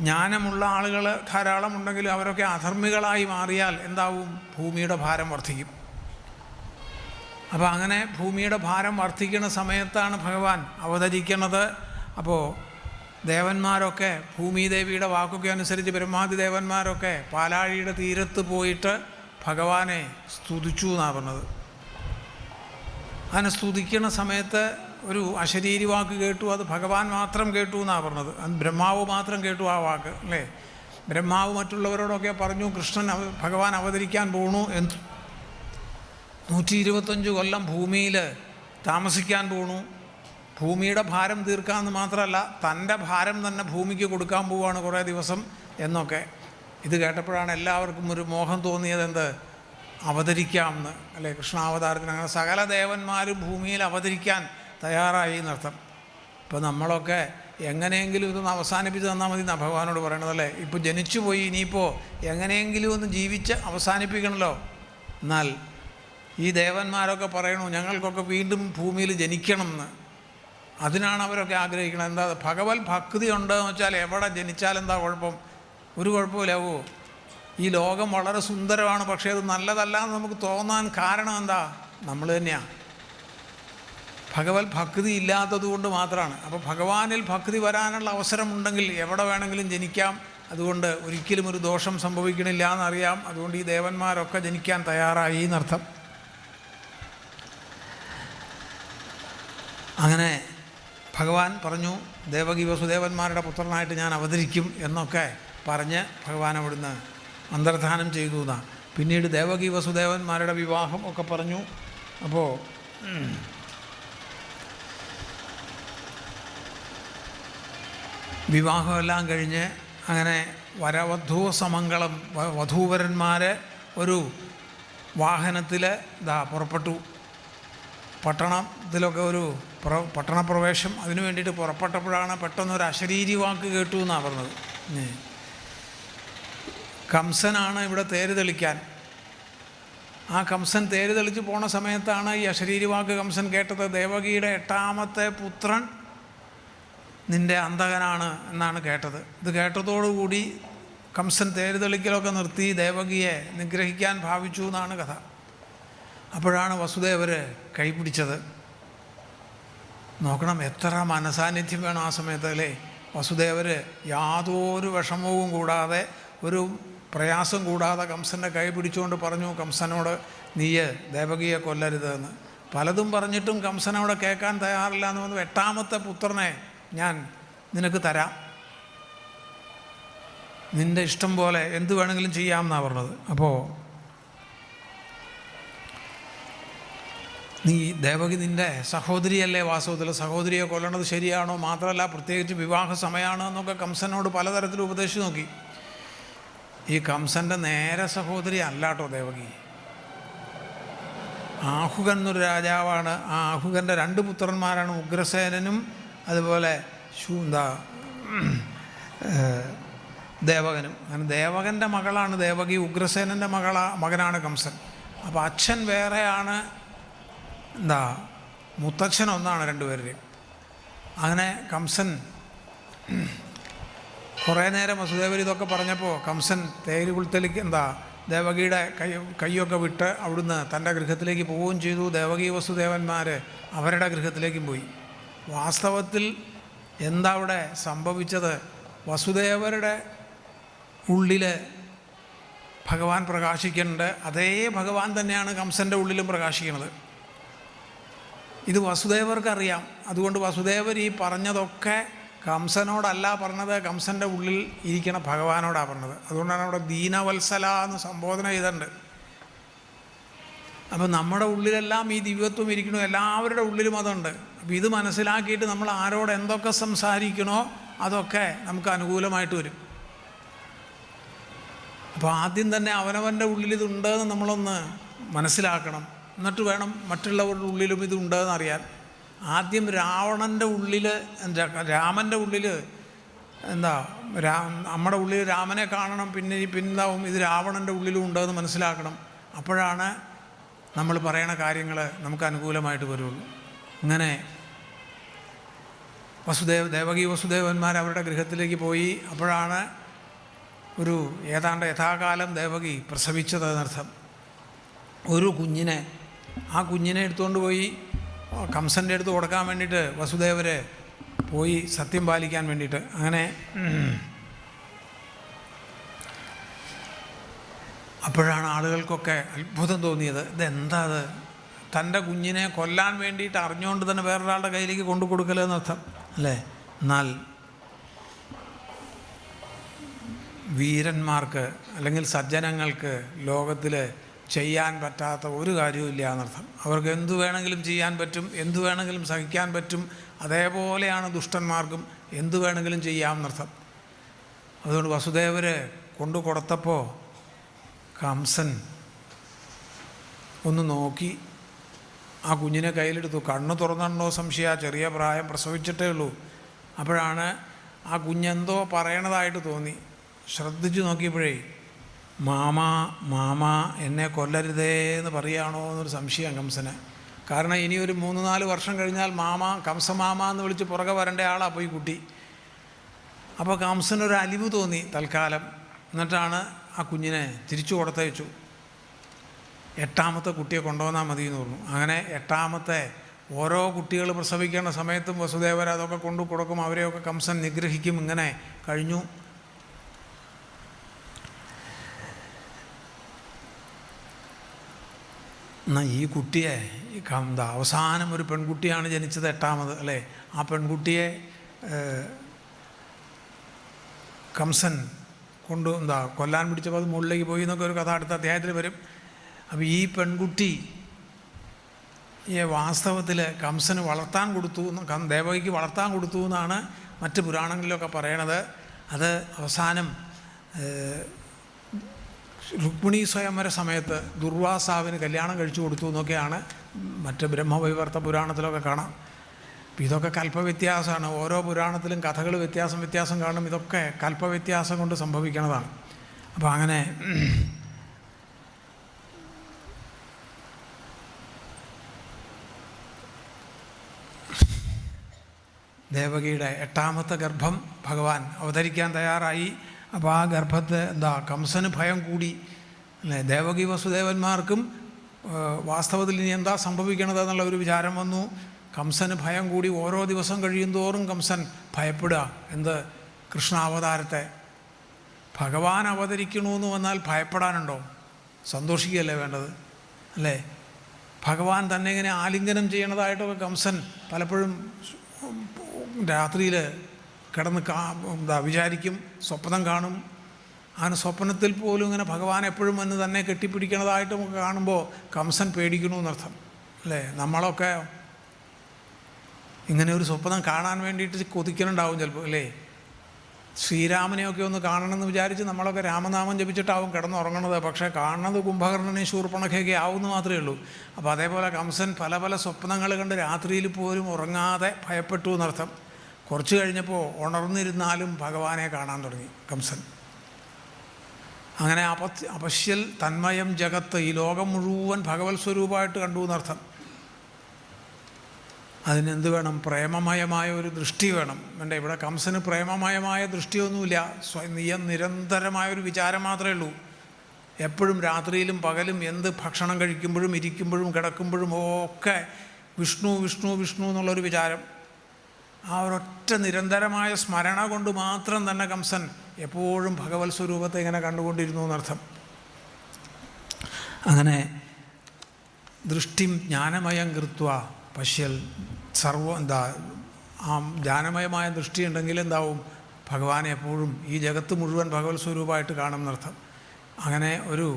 ജ്ഞാനമുള്ള ആളുകൾ ധാരാളം ഉണ്ടെങ്കിലും അവരൊക്കെ അധർമ്മികളായി മാറിയാൽ എന്താവും? ഭൂമിയുടെ ഭാരം വർദ്ധിക്കും. അപ്പോൾ അങ്ങനെ ഭൂമിയുടെ ഭാരം വർദ്ധിക്കുന്ന സമയത്താണ് ഭഗവാൻ അവതരിക്കുന്നത്. അപ്പോൾ ദേവന്മാരൊക്കെ ഭൂമിദേവിയുടെ വാക്കൊക്കെ അനുസരിച്ച് ബ്രഹ്മാദി ദേവന്മാരൊക്കെ പാലാഴിയുടെ തീരത്ത് പോയിട്ട് ഭഗവാനെ സ്തുതിച്ചു എന്നാണ് പറഞ്ഞത്. അങ്ങനെ സ്തുതിക്കുന്ന സമയത്ത് ഒരു അശരീരി വാക്ക് കേട്ടു, അത് ഭഗവാൻ മാത്രം കേട്ടു എന്നാണ് പറഞ്ഞത്. അത് ബ്രഹ്മാവ് മാത്രം കേട്ടു ആ വാക്ക്, അല്ലേ? ബ്രഹ്മാവ് മറ്റുള്ളവരോടൊക്കെ പറഞ്ഞു കൃഷ്ണൻ ഭഗവാൻ അവതരിക്കാൻ പോണു എന്ന്, 125 കൊല്ലം ഭൂമിയിൽ താമസിക്കാൻ പോണു, ഭൂമിയുടെ ഭാരം തീർക്കാമെന്ന് മാത്രമല്ല തൻ്റെ ഭാരം തന്നെ ഭൂമിക്ക് കൊടുക്കാൻ പോവുകയാണ് കുറേ ദിവസം എന്നൊക്കെ. ഇത് കേട്ടപ്പോഴാണ് എല്ലാവർക്കും ഒരു മോഹം തോന്നിയത്, എന്ത് അവതരിക്കാമെന്ന്, അല്ലേ? കൃഷ്ണാവതാരത്തിന് അങ്ങനെ സകല ദേവന്മാരും ഭൂമിയിൽ അവതരിക്കാൻ തയ്യാറായി എന്നർത്ഥം. ഇപ്പോൾ നമ്മളൊക്കെ എങ്ങനെയെങ്കിലും ഇതൊന്ന് അവസാനിപ്പിച്ച് തന്നാൽ മതി എന്നാണ് ഭഗവാനോട് പറയണതല്ലേ. ഇപ്പോൾ ജനിച്ചു പോയി, ഇനിയിപ്പോൾ എങ്ങനെയെങ്കിലും ഒന്ന് ജീവിച്ച് അവസാനിപ്പിക്കണമല്ലോ. എന്നാൽ ഈ ദേവന്മാരൊക്കെ പറയണു ഞങ്ങൾക്കൊക്കെ വീണ്ടും ഭൂമിയിൽ ജനിക്കണം എന്ന്. അതിനാണ് അവരൊക്കെ ആഗ്രഹിക്കണം. എന്താ ഭഗവത് ഭക്തി ഉണ്ടെന്ന് വെച്ചാൽ എവിടെ ജനിച്ചാലെന്താ കുഴപ്പം? ഒരു കുഴപ്പമില്ലാവോ? ഈ ലോകം വളരെ സുന്ദരമാണ്, പക്ഷേ അത് നല്ലതല്ല എന്ന് നമുക്ക് തോന്നാൻ കാരണം എന്താ? നമ്മൾ തന്നെയാണ്. ഭഗവത് ഭക്തി ഇല്ലാത്തത് കൊണ്ട് മാത്രമാണ്. അപ്പോൾ ഭഗവാനിൽ ഭക്തി വരാനുള്ള അവസരമുണ്ടെങ്കിൽ എവിടെ വേണമെങ്കിലും ജനിക്കാം. അതുകൊണ്ട് ഒരിക്കലും ഒരു ദോഷം സംഭവിക്കണില്ല എന്നറിയാം. അതുകൊണ്ട് ഈ ദേവന്മാരൊക്കെ ജനിക്കാൻ തയ്യാറായി എന്നർത്ഥം. അങ്ങനെ ഭഗവാൻ പറഞ്ഞു ദേവകി വസുദേവന്മാരുടെ പുത്രനായിട്ട് ഞാൻ അവതരിക്കും എന്നൊക്കെ പറഞ്ഞ് ഭഗവാൻ അവിടുന്ന് അന്തർധാനം ചെയ്തു എന്നാണ്. പിന്നീട് ദേവകി വസുദേവന്മാരുടെ വിവാഹം ഒക്കെ പറഞ്ഞു. അപ്പോൾ വിവാഹമെല്ലാം കഴിഞ്ഞ് അങ്ങനെ വരവധൂ സമംഗളം, വധൂവരന്മാർ ഒരു വാഹനത്തിൽ പുറപ്പെട്ടു. പട്ടണത്തിലൊക്കെ ഒരു പട്ടണപ്രവേശം അതിനു വേണ്ടിയിട്ട് പുറപ്പെട്ടപ്പോഴാണ് പെട്ടെന്നൊരു അശരീരി വാക്ക് കേട്ടു എന്നാണ് പറഞ്ഞത്. കംസനാണ് ഇവിടെ തേര് തെളിക്കാൻ. ആ കംസൻ തേര് തെളിച്ച് പോണ സമയത്താണ് ഈ അശരീരി വാക്ക് കംസൻ കേട്ടത്. ദേവകിയുടെ 8ാമത്തെ പുത്രൻ നിൻ്റെ അന്തകനാണ് എന്നാണ് കേട്ടത്. ഇത് കേട്ടതോടുകൂടി കംസൻ തേര് തെളിക്കലൊക്കെ നിർത്തി ദേവകിയെ നിഗ്രഹിക്കാൻ ഭാവിച്ചു എന്നാണ് കഥ. അപ്പോഴാണ് വസുദേവർ കൈപിടിച്ചത്. നോക്കണം എത്ര മനസാന്നിധ്യം വേണം ആ സമയത്ത്, അല്ലേ? വസുദേവർ യാതൊരു വിഷമവും കൂടാതെ, ഒരു പ്രയാസം കൂടാതെ കംസൻ്റെ കൈ പിടിച്ചുകൊണ്ട് പറഞ്ഞു കംസനോട്, നീ ദേവകിയെ കൊല്ലരുതെന്ന്. പലതും പറഞ്ഞിട്ടും കംസനോട് കേൾക്കാൻ തയ്യാറില്ല എന്ന് പറഞ്ഞു. 8ാമത്തെ പുത്രനെ ഞാൻ നിനക്ക് തരാം, നിൻ്റെ ഇഷ്ടം പോലെ എന്ത് വേണമെങ്കിലും ചെയ്യാമെന്നാണ് പറഞ്ഞത്. അപ്പോൾ നീ ദേവകി നിൻ്റെ സഹോദരിയല്ലേ, വാസ്തവത്തിൽ സഹോദരിയെ കൊല്ലണത് ശരിയാണോ? മാത്രമല്ല പ്രത്യേകിച്ച് വിവാഹ സമയമാണ് എന്നൊക്കെ കംസനോട് പലതരത്തിലും ഉപദേശിച്ച് നോക്കി. ഈ കംസൻ്റെ നേരെ സഹോദരി അല്ല കേട്ടോ ദേവകി. ആഹുകൻ എന്നൊരു രാജാവാണ്. ആ ആഹുകൻ്റെ 2 പുത്രന്മാരാണ്, ഉഗ്രസേനനും അതുപോലെ ദേവകനും. അങ്ങനെ ദേവകൻ്റെ മകളാണ് ദേവകി, ഉഗ്രസേനൻ്റെ മകനാണ് കംസൻ. അപ്പോൾ അച്ഛൻ വേറെയാണ്, മുത്തച്ഛൻ ഒന്നാണ് രണ്ടുപേരുടെയും. അങ്ങനെ കംസൻ കുറേ നേരം വസുദേവർ ഇതൊക്കെ പറഞ്ഞപ്പോൾ കംസൻ തേര് കുളിത്തലിക്ക് ദേവകിയുടെ കൈയൊക്കെ വിട്ട് അവിടുന്ന് തൻ്റെ ഗൃഹത്തിലേക്ക് പോവുകയും ചെയ്തു. ദേവകി വസുദേവന്മാർ അവരുടെ ഗൃഹത്തിലേക്കും പോയി. വാസ്തവത്തിൽ എന്താ അവിടെ സംഭവിച്ചത്? വസുദേവരുടെ ഉള്ളിൽ ഭഗവാൻ പ്രകാശിക്കുന്നുണ്ട്. അതേ ഭഗവാൻ തന്നെയാണ് കംസൻ്റെ ഉള്ളിലും പ്രകാശിക്കുന്നത്. ഇത് വസുദേവർക്കറിയാം. അതുകൊണ്ട് വസുദേവർ ഈ പറഞ്ഞതൊക്കെ കംസനോടല്ല പറഞ്ഞത്, കംസൻ്റെ ഉള്ളിൽ ഇരിക്കണ ഭഗവാനോടാണ് പറഞ്ഞത്. അതുകൊണ്ടാണ് അവിടെ ദീനവത്സല എന്ന് സംബോധന ചെയ്തിട്ടുണ്ട്. അപ്പം നമ്മുടെ ഉള്ളിലെല്ലാം ഈ ദിവ്യത്വം ഇരിക്കണോ, എല്ലാവരുടെ ഉള്ളിലും അതുണ്ട്. അപ്പം ഇത് മനസ്സിലാക്കിയിട്ട് നമ്മൾ ആരോട് എന്തൊക്കെ സംസാരിക്കണോ അതൊക്കെ നമുക്ക് അനുകൂലമായിട്ട് വരും. അപ്പോൾ ആദ്യം തന്നെ അവനവൻ്റെ ഉള്ളിൽ ഇതുണ്ടെന്ന് നമ്മളൊന്ന് മനസ്സിലാക്കണം. എന്നിട്ട് വേണം മറ്റുള്ളവരുടെ ഉള്ളിലും ഇതുണ്ടെന്ന് അറിയാൻ. ആദ്യം രാവണൻ്റെ ഉള്ളിൽ, രാമൻ്റെ ഉള്ളിൽ നമ്മുടെ ഉള്ളിൽ രാമനെ കാണണം. പിന്നെ ഇത് രാവണൻ്റെ ഉള്ളിലും ഉണ്ടെന്ന് മനസ്സിലാക്കണം. അപ്പോഴാണ് നമ്മൾ പറയണ കാര്യങ്ങൾ നമുക്ക് അനുകൂലമായിട്ട് വരുള്ളൂ. ഇങ്ങനെ ദേവകി വസുദേവന്മാർ അവരുടെ ഗൃഹത്തിലേക്ക് പോയി. അപ്പോഴാണ് ഒരു ഏതാണ്ട് യഥാകാലം ദേവകി പ്രസവിച്ചത് എന്നർത്ഥം. ഒരു കുഞ്ഞിനെ, ആ കുഞ്ഞിനെ എടുത്തുകൊണ്ട് പോയി കംസൻ്റെ അടുത്ത് കൊടുക്കാൻ വേണ്ടിയിട്ട് വസുദേവർ പോയി സത്യം പാലിക്കാൻ വേണ്ടിയിട്ട്. അങ്ങനെ അപ്പോഴാണ് ആളുകൾക്കൊക്കെ അത്ഭുതം തോന്നിയത്. ഇതെന്താ അത്, തൻ്റെ കുഞ്ഞിനെ കൊല്ലാൻ വേണ്ടിയിട്ട് അറിഞ്ഞുകൊണ്ട് തന്നെ വേറൊരാളുടെ കയ്യിലേക്ക് കൊണ്ടു കൊടുക്കലെന്നർത്ഥം അല്ലേ. എന്നാൽ വീരന്മാർക്ക് അല്ലെങ്കിൽ സജ്ജനങ്ങൾക്ക് ലോകത്തിൽ ചെയ്യാൻ പറ്റാത്ത ഒരു കാര്യവുമില്ല എന്നർത്ഥം. അവർക്ക് എന്തു വേണമെങ്കിലും ചെയ്യാൻ പറ്റും, എന്തു വേണമെങ്കിലും സഹിക്കാൻ പറ്റും. അതേപോലെയാണ് ദുഷ്ടന്മാർക്കും എന്തു വേണമെങ്കിലും ചെയ്യാമെന്നർത്ഥം. അതുകൊണ്ട് വസുദേവർ കൊണ്ടു കൊടുത്തപ്പോൾ കംസൻ ഒന്ന് നോക്കി ആ കുഞ്ഞിനെ കയ്യിലെടുത്തു. കണ്ണ് തുറന്നുണ്ടോ സംശയം, ചെറിയ പ്രായം, പ്രസവിച്ചിട്ടേ ഉള്ളൂ. അപ്പോഴാണ് ആ കുഞ്ഞെന്തോ പറയണതായിട്ട് തോന്നി. ശ്രദ്ധിച്ചു നോക്കിയപ്പോഴേ മാമാ മാമാ എന്നെ കൊല്ലരുതേ എന്ന് പറയുകയാണോ എന്നൊരു സംശയം കംസന്. കാരണം ഇനി ഒരു 3-4 വർഷം കഴിഞ്ഞാൽ കംസമാമ എന്ന് വിളിച്ച് പുറകെ വരേണ്ട ആളാണ് പോയി കുട്ടി. അപ്പോൾ കംസനൊരു അലിവ് തോന്നി തൽക്കാലം. എന്നിട്ടാണ് ആ കുഞ്ഞിനെ തിരിച്ചു കൊടുത്തയച്ചു. 8ാമത്തെ കുട്ടിയെ കൊണ്ടുവന്നാൽ മതി എന്ന് പറഞ്ഞു. അങ്ങനെ 8ാമത്തെ ഓരോ കുട്ടികൾ പ്രസവിക്കേണ്ട സമയത്തും വസുദേവർ അതൊക്കെ കൊണ്ടു കൊടുക്കും, അവരെയൊക്കെ കംസൻ നിഗ്രഹിക്കും. ഇങ്ങനെ കഴിഞ്ഞു. എന്നാൽ ഈ കുട്ടിയെ അവസാനം ഒരു പെൺകുട്ടിയാണ് ജനിച്ചത്, 8ാമത് അല്ലേ. ആ പെൺകുട്ടിയെ കംസൻ കൊല്ലാൻ പിടിച്ചപ്പോൾ അത് മുകളിലേക്ക് പോയി എന്നൊക്കെ ഒരു കഥ അടുത്ത അധ്യായത്തിൽ വരും. അപ്പോൾ ഈ പെൺകുട്ടി വാസ്തവത്തിൽ കംസന് വളർത്താൻ കൊടുത്തു, ദേവകിക്ക് വളർത്താൻ കൊടുത്തു എന്നാണ് മറ്റ് പുരാണങ്ങളിലൊക്കെ പറയണത്. അത് അവസാനം രുക്മിണി സ്വയംവര സമയത്ത് ദുർവാസാവിന് കല്യാണം കഴിച്ചു കൊടുത്തു എന്നൊക്കെയാണ് മറ്റ് ബ്രഹ്മവൈവർത്ത പുരാണത്തിലൊക്കെ കാണാം. അപ്പോൾ ഇതൊക്കെ കൽപ്പവ്യത്യാസമാണ്. ഓരോ പുരാണത്തിലും കഥകൾ വ്യത്യാസം കാണും. ഇതൊക്കെ കൽപ്പവ്യത്യാസം കൊണ്ട് സംഭവിക്കുന്നതാണ്. അപ്പോൾ അങ്ങനെ ദേവകിയുടെ 8ാമത്തെ ഗർഭം ഭഗവാൻ അവതരിക്കാൻ തയ്യാറായി. അപ്പോൾ ആ ഗർഭത്തെ കംസന് ഭയം കൂടി അല്ലേ. ദേവകി വസുദേവന്മാർക്കും വാസ്തവത്തിൽ ഇനി എന്താ സംഭവിക്കണത് എന്നുള്ള ഒരു വിചാരം വന്നു. കംസന് ഭയം കൂടി. ഓരോ ദിവസം കഴിയുന്തോറും കംസൻ ഭയപ്പെടുക. എന്ത്, കൃഷ്ണാവതാരത്തെ. ഭഗവാൻ അവതരിക്കണമെന്ന് വന്നാൽ ഭയപ്പെടാനുണ്ടോ? സന്തോഷിക്കുകയല്ലേ വേണ്ടത് അല്ലേ. ഭഗവാൻ തന്നെ ഇങ്ങനെ ആലിംഗനം ചെയ്യണതായിട്ടൊക്കെ കംസൻ പലപ്പോഴും രാത്രിയിൽ കിടന്ന് വിചാരിക്കും, സ്വപ്നം കാണും. ആ സ്വപ്നത്തിൽ പോലും ഇങ്ങനെ ഭഗവാൻ എപ്പോഴും വന്ന് തന്നെ കെട്ടിപ്പിടിക്കണതായിട്ട് നമുക്ക് കാണുമ്പോൾ കംസൻ പേടിക്കണമെന്നർത്ഥം അല്ലേ. നമ്മളൊക്കെ ഇങ്ങനെ ഒരു സ്വപ്നം കാണാൻ വേണ്ടിയിട്ട് കൊതിക്കലുണ്ടാവും ചിലപ്പോൾ അല്ലേ. ശ്രീരാമനെയൊക്കെ ഒന്ന് കാണണമെന്ന് വിചാരിച്ച് നമ്മളൊക്കെ രാമനാമം ജപിച്ചിട്ടാവും കിടന്നുറങ്ങണത്. പക്ഷേ കാണുന്നത് കുംഭകർണനെയും ശൂർപ്പണഖയൊക്കെ ആവുമെന്ന് മാത്രമേ ഉള്ളൂ. അപ്പോൾ അതേപോലെ കംസൻ പല പല സ്വപ്നങ്ങൾ കണ്ട് രാത്രിയിൽ പോലും ഉറങ്ങാതെ ഭയപ്പെട്ടു എന്നർത്ഥം. കുറച്ച് കഴിഞ്ഞപ്പോൾ ഉണർന്നിരുന്നാലും ഭഗവാനെ കാണാൻ തുടങ്ങി കംസൻ. അങ്ങനെ അപശ്യൽ തന്മയം ജഗത്ത്, ഈ ലോകം മുഴുവൻ ഭഗവത് സ്വരൂപമായിട്ട് കണ്ടു എന്നർത്ഥം. അതിനെന്ത് വേണം? പ്രേമമയമായ ഒരു ദൃഷ്ടി വേണം. വേണ്ട, ഇവിടെ കംസന് പ്രേമമയമായ ദൃഷ്ടിയൊന്നുമില്ല. നിരന്തരമായൊരു വിചാരം മാത്രമേ ഉള്ളൂ. എപ്പോഴും രാത്രിയിലും പകലും എന്ത് ഭക്ഷണം കഴിക്കുമ്പോഴും ഇരിക്കുമ്പോഴും കിടക്കുമ്പോഴും ഒക്കെ വിഷ്ണു വിഷ്ണു വിഷ്ണു എന്നുള്ളൊരു വിചാരം. ആ ഒരൊറ്റ നിരന്തരമായ സ്മരണ കൊണ്ട് മാത്രം തന്നെ കംസൻ എപ്പോഴും ഭഗവത് സ്വരൂപത്തെ ഇങ്ങനെ കണ്ടുകൊണ്ടിരുന്നു എന്നർത്ഥം. അങ്ങനെ ദൃഷ്ടിം ജ്ഞാനമയം കൃത്വ പശ്യൽ ആ ജ്ഞാനമയമായ ദൃഷ്ടി ഉണ്ടെങ്കിൽ എന്താവും? ഭഗവാനെ എപ്പോഴും ഈ ജഗത്ത് മുഴുവൻ ഭഗവത് സ്വരൂപമായിട്ട് കാണും എന്നർത്ഥം. അങ്ങനെ ഒരു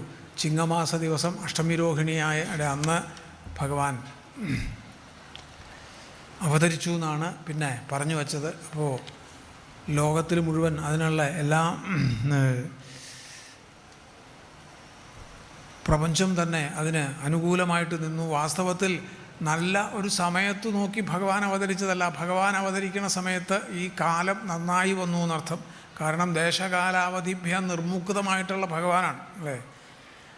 ചിങ്ങമാസ ദിവസം അഷ്ടമി രോഹിണിയായ അന്ന് ഭഗവാൻ അവതരിച്ചു എന്നാണ് പിന്നെ പറഞ്ഞു വച്ചത്. അപ്പോൾ ലോകത്തിൽ മുഴുവൻ അതിനുള്ള എല്ലാ പ്രപഞ്ചം തന്നെ അതിന് അനുകൂലമായിട്ട് നിന്നു. വാസ്തവത്തിൽ നല്ല ഒരു സമയത്ത് നോക്കി ഭഗവാൻ അവതരിച്ചതല്ല. ഭഗവാൻ അവതരിക്കുന്ന സമയത്ത് ഈ കാലം നന്നായി വന്നു എന്നർത്ഥം. കാരണം ദേശകാലാവധിഭ്യം നിർമുക്തമായിട്ടുള്ള ഭഗവാനാണ് അല്ലേ.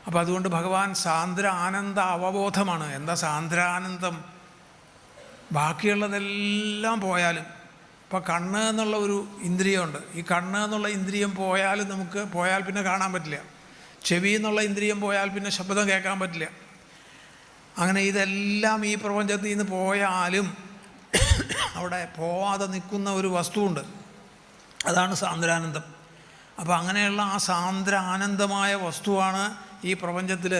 അപ്പോൾ അതുകൊണ്ട് ഭഗവാൻ സാന്ദ്ര ആനന്ദ അവബോധമാണ്. എന്താ സാന്ദ്രാനന്ദം? ബാക്കിയുള്ളതെല്ലാം പോയാലും, ഇപ്പോൾ കണ്ണ് എന്നുള്ള ഒരു ഇന്ദ്രിയമുണ്ട്. ഈ കണ്ണ് എന്നുള്ള ഇന്ദ്രിയം പോയാൽ പിന്നെ കാണാൻ പറ്റില്ല. ചെവി എന്നുള്ള ഇന്ദ്രിയം പോയാൽ പിന്നെ ശബ്ദം കേൾക്കാൻ പറ്റില്ല. അങ്ങനെ ഇതെല്ലാം ഈ പ്രപഞ്ചത്തിൽ നിന്ന് പോയാലും അവിടെ പോവാതെ നിൽക്കുന്ന ഒരു വസ്തുവുണ്ട്, അതാണ് സാന്ദ്രാനന്ദം. അപ്പോൾ അങ്ങനെയുള്ള ആ സാന്ദ്ര ആനന്ദമായ വസ്തുവാണ് ഈ പ്രപഞ്ചത്തിൽ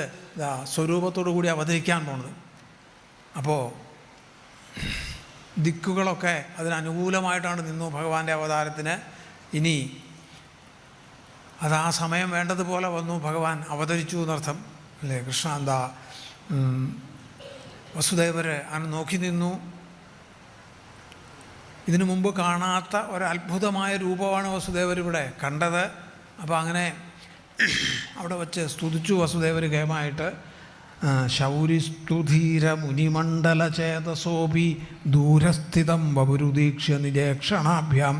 സ്വരൂപത്തോടു കൂടി അവതരിക്കാൻ പോണത്. അപ്പോൾ ദിക്കുകളൊക്കെ അതിനനുകൂലമായിട്ടാണ് നിന്നു ഭഗവാന്റെ അവതാരത്തിന്. ഇനി അത് ആ സമയം വേണ്ടതുപോലെ വന്നു, ഭഗവാൻ അവതരിച്ചു എന്നർത്ഥം അല്ലേ. കൃഷ്ണ വസുദേവർ അങ്ങനെ നോക്കി നിന്നു. ഇതിനു മുമ്പ് കാണാത്ത ഒരത്ഭുതമായ രൂപമാണ് വസുദേവർ ഇവിടെ കണ്ടത്. അപ്പോൾ അങ്ങനെ അവിടെ വച്ച് സ്തുതിച്ചു വസുദേവർ കേമായിട്ട്. ശൗരിസ്തുധീര മുനിമണ്ഡല ചേതസോപി ദൂരസ്ഥിതം വപുരുദീക്ഷ്യ നിജേക്ഷണാഭ്യാം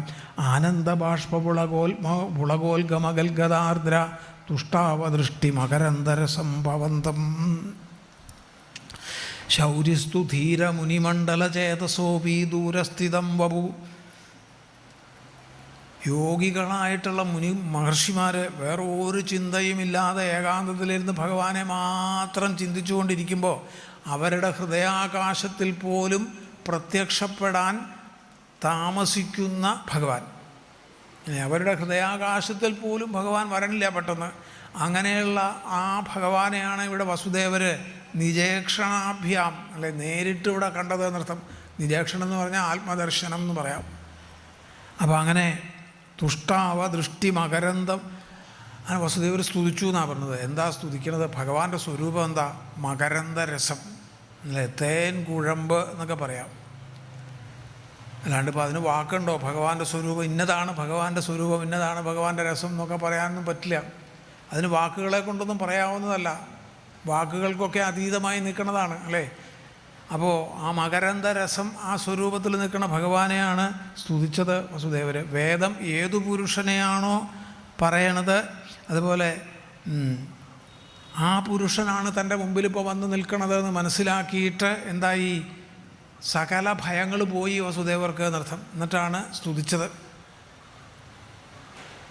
ആനന്ദബാഷ്പുളകോൽഗമഗൽഗദാർദ്ര തുഷ്ടാവദൃഷ്ടി മകരന്തരസംഭവന്തം. ശൗരിസ്തുധീര മുനിമണ്ഡല ചേതസോപി ദൂരസ്ഥിതം വപു. യോഗികളായിട്ടുള്ള മഹർഷിമാർ വേറെ ഒരു ചിന്തയുമില്ലാതെ ഏകാന്തത്തിലിരുന്ന് ഭഗവാനെ മാത്രം ചിന്തിച്ചുകൊണ്ടിരിക്കുമ്പോൾ അവരുടെ ഹൃദയാകാശത്തിൽ പോലും പ്രത്യക്ഷപ്പെടാൻ താമസിക്കുന്ന ഭഗവാൻ, അവരുടെ ഹൃദയാകാശത്തിൽ പോലും ഭഗവാൻ വരണില്ല പെട്ടെന്ന്. അങ്ങനെയുള്ള ആ ഭഗവാനെയാണ് ഇവിടെ വസുദേവർ നിജേക്ഷണാഭ്യാം അല്ലെ നേരിട്ട് ഇവിടെ കണ്ടത് എന്നർത്ഥം. നിജേക്ഷണം എന്ന് പറഞ്ഞാൽ ആത്മദർശനം എന്ന് പറയാം. അപ്പോൾ അങ്ങനെ തുഷ്ടാവ ദൃഷ്ടി മകരന്തം അങ്ങനെ വസുദേവർ സ്തുതിച്ചു എന്നാണ് പറഞ്ഞത്. എന്താ സ്തുതിക്കുന്നത്? ഭഗവാന്റെ സ്വരൂപം എന്താ? മകരന്ദ രസം അല്ലേ, തേൻ കുഴമ്പ് എന്നൊക്കെ പറയാം. അല്ലാണ്ട് ഇപ്പോൾ അതിന് വാക്കുണ്ടോ? ഭഗവാന്റെ സ്വരൂപം ഇന്നതാണ്, ഭഗവാന്റെ സ്വരൂപം ഇന്നതാണ്, ഭഗവാന്റെ രസം എന്നൊക്കെ പറയാനൊന്നും പറ്റില്ല. അതിന് വാക്കുകളെ കൊണ്ടൊന്നും പറയാവുന്നതല്ല, വാക്കുകൾക്കൊക്കെ അതീതമായി നിൽക്കുന്നതാണ് അല്ലേ. അപ്പോൾ ആ മകരന്ദ രസം ആ സ്വരൂപത്തിൽ നിൽക്കുന്ന ഭഗവാനെയാണ് സ്തുതിച്ചത് വസുദേവർ. വേദം ഏതു പുരുഷനെയാണോ പറയണത്, അതുപോലെ ആ പുരുഷനാണ് തൻ്റെ മുമ്പിൽ ഇപ്പോൾ വന്ന് നിൽക്കണതെന്ന് മനസ്സിലാക്കിയിട്ട് എന്തായി, സകല ഭയങ്ങൾ പോയി വസുദേവർക്ക് എന്നർത്ഥം. എന്നിട്ടാണ് സ്തുതിച്ചത്.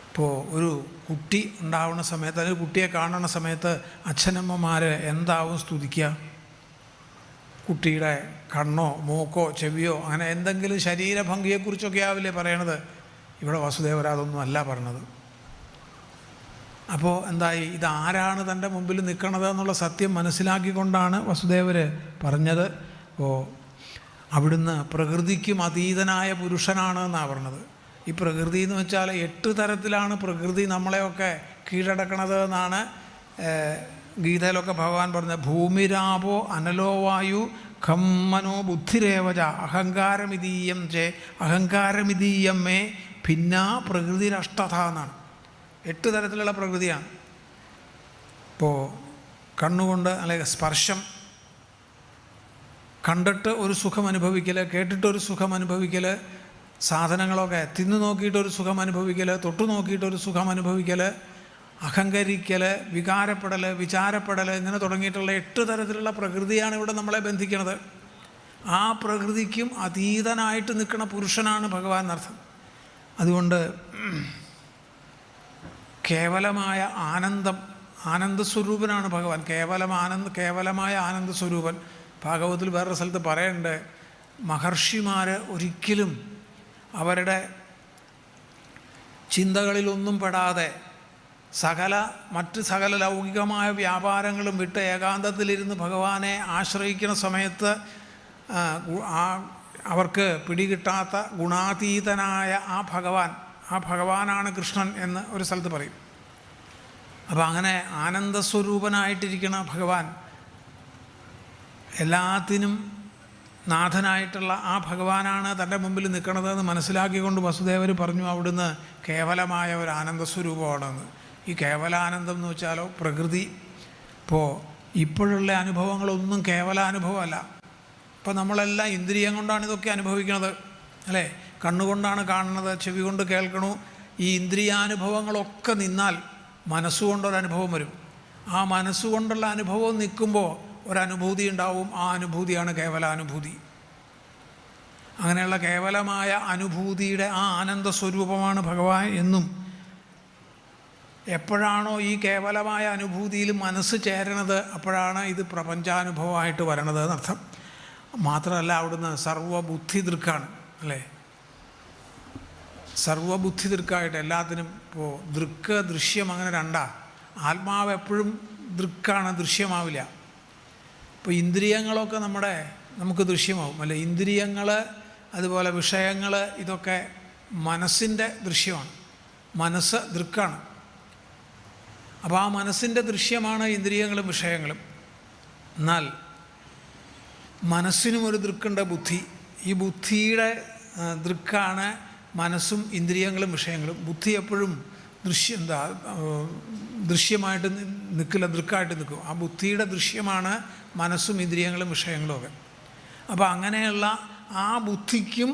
ഇപ്പോൾ ഒരു കുട്ടി ഉണ്ടാവുന്ന സമയത്ത്, അല്ലെങ്കിൽ കുട്ടിയെ കാണുന്ന സമയത്ത് അച്ഛനമ്മമാർ എന്താവും സ്തുതിക്കുക? കുട്ടിയുടെ കണ്ണോ മൂക്കോ ചെവിയോ അങ്ങനെ എന്തെങ്കിലും ശരീരഭംഗിയെക്കുറിച്ചൊക്കെ ആവില്ലേ പറയണത്. ഇവിടെ വസുദേവർ അതൊന്നും അല്ല പറഞ്ഞത്. അപ്പോൾ എന്തായി, ഇതാരാണ് തൻ്റെ മുമ്പിൽ നിൽക്കണത് എന്നുള്ള സത്യം മനസ്സിലാക്കിക്കൊണ്ടാണ് വസുദേവർ പറഞ്ഞത്. അപ്പോൾ അവിടുന്ന് പ്രകൃതിക്കും അതീതനായ പുരുഷനാണ് എന്നാണ് പറഞ്ഞത്. ഈ പ്രകൃതി എന്ന് വെച്ചാൽ 8 തരത്തിലാണ് പ്രകൃതി നമ്മളെയൊക്കെ കീഴടക്കണത് എന്നാണ് ഗീതയിലൊക്കെ ഭഗവാൻ പറഞ്ഞത്. ഭൂമിരാപോ അനലോ വായു ഖം മനോ ബുദ്ധിരേവച അഹങ്കാരമിതീയം ചേ അഹങ്കാരമിതീയം മേ ഭിന്ന പ്രകൃതിരഷ്ടഥ എന്നാണ്. 8 തരത്തിലുള്ള പ്രകൃതിയാണ്. ഇപ്പോൾ കണ്ണുകൊണ്ട് അല്ലെങ്കിൽ സ്പർശം, കണ്ടിട്ട് ഒരു സുഖം അനുഭവിക്കൽ, കേട്ടിട്ടൊരു സുഖം അനുഭവിക്കൽ, സാധനങ്ങളൊക്കെ തിന്നു നോക്കിയിട്ടൊരു സുഖം അനുഭവിക്കൽ, തൊട്ടു നോക്കിയിട്ടൊരു സുഖം അനുഭവിക്കൽ, അഹങ്കരിക്കൽ, വികാരപ്പെടൽ, വിചാരപ്പെടൽ, ഇങ്ങനെ തുടങ്ങിയിട്ടുള്ള 8 തരത്തിലുള്ള പ്രകൃതിയാണ് ഇവിടെ നമ്മളെ ബന്ധിക്കുന്നത്. ആ പ്രകൃതിക്കും അതീതനായിട്ട് നിൽക്കുന്ന പുരുഷനാണ് ഭഗവാൻ എന്നർത്ഥം. അതുകൊണ്ട് കേവലമായ ആനന്ദസ്വരൂപനാണ് ഭഗവാൻ. കേവലമായ ആനന്ദസ്വരൂപൻ. ഭാഗവതത്തിൽ വേറൊരു സ്ഥലത്ത് പറയുന്നുണ്ട്, മഹർഷിമാർ ഒരിക്കലും അവരുടെ ചിന്തകളിലൊന്നും പെടാതെ മറ്റ് സകല ലൗകികമായ വ്യാപാരങ്ങളും വിട്ട് ഏകാന്തത്തിലിരുന്ന് ഭഗവാനെ ആശ്രയിക്കുന്ന സമയത്ത് അവർക്ക് പിടികിട്ടാത്ത ഗുണാതീതനായ ആ ഭഗവാനാണ് കൃഷ്ണൻ എന്ന് ഒരു സ്ഥലത്ത് പറയും. അപ്പോൾ അങ്ങനെ ആനന്ദസ്വരൂപനായിട്ടിരിക്കുന്ന ഭഗവാൻ, എല്ലാത്തിനും നാഥനായിട്ടുള്ള ആ ഭഗവാനാണ് തൻ്റെ മുമ്പിൽ നിൽക്കണതെന്ന് മനസ്സിലാക്കിക്കൊണ്ട് വസുദേവർ പറഞ്ഞു അവിടുന്ന് കേവലമായ ഒരു ആനന്ദസ്വരൂപമാണെന്ന്. ഈ കേവലാനന്ദം എന്ന് വെച്ചാലോ പ്രകൃതി. ഇപ്പോഴുള്ള അനുഭവങ്ങളൊന്നും കേവലാനുഭവമല്ല. ഇപ്പോൾ നമ്മളെല്ലാം ഇന്ദ്രിയം കൊണ്ടാണ് ഇതൊക്കെ അനുഭവിക്കുന്നത് അല്ലേ. കണ്ണുകൊണ്ടാണ് കാണുന്നത്, ചെവി കൊണ്ട് കേൾക്കണു. ഈ ഇന്ദ്രിയാനുഭവങ്ങളൊക്കെ നിന്നാൽ മനസ്സുകൊണ്ടൊരനുഭവം വരും. ആ മനസ്സുകൊണ്ടുള്ള അനുഭവം നിൽക്കുമ്പോൾ ഒരനുഭൂതി ഉണ്ടാവും. ആ അനുഭൂതിയാണ് കേവലാനുഭൂതി. അങ്ങനെയുള്ള കേവലമായ അനുഭൂതിയുടെ ആ ആനന്ദ സ്വരൂപമാണ് ഭഗവാൻ എന്നും. എപ്പോഴാണോ ഈ കേവലമായ അനുഭൂതിയിൽ മനസ്സ് ചേരണത്, അപ്പോഴാണ് ഇത് പ്രപഞ്ചാനുഭവമായിട്ട് വരണത് എന്നർത്ഥം. മാത്രമല്ല അവിടുന്ന് സർവബുദ്ധി ദൃക്കാണ് അല്ലേ? സർവബുദ്ധി ദൃക്കായിട്ട് എല്ലാത്തിനും. ഇപ്പോൾ ദൃക്ക് ദൃശ്യം അങ്ങനെ രണ്ടാ. ആത്മാവ് എപ്പോഴും ദൃക്കാണ്, ദൃശ്യമാവില്ല. ഇപ്പോൾ ഇന്ദ്രിയങ്ങളൊക്കെ നമുക്ക് ദൃശ്യമാവും അല്ലേ? ഇന്ദ്രിയങ്ങൾ, അതുപോലെ വിഷയങ്ങൾ, ഇതൊക്കെ മനസ്സിൻ്റെ ദൃശ്യമാണ്. മനസ്സ് ദൃക്കാണ്. അപ്പോൾ ആ മനസ്സിൻ്റെ ദൃശ്യമാണ് ഇന്ദ്രിയങ്ങളും വിഷയങ്ങളും. എന്നാൽ മനസ്സിനും ഒരു ദൃക്കുണ്ട്, ബുദ്ധി. ഈ ബുദ്ധിയുടെ ദൃക്കാണ് മനസ്സും ഇന്ദ്രിയങ്ങളും വിഷയങ്ങളും. ബുദ്ധി എപ്പോഴും ദൃശ്യമായിട്ട് നിൽക്കില്ല, ദൃക്കായിട്ട് നിൽക്കും. ആ ബുദ്ധിയുടെ ദൃശ്യമാണ് മനസ്സും ഇന്ദ്രിയങ്ങളും വിഷയങ്ങളും ഒക്കെ. അപ്പോൾ അങ്ങനെയുള്ള ആ ബുദ്ധിക്കും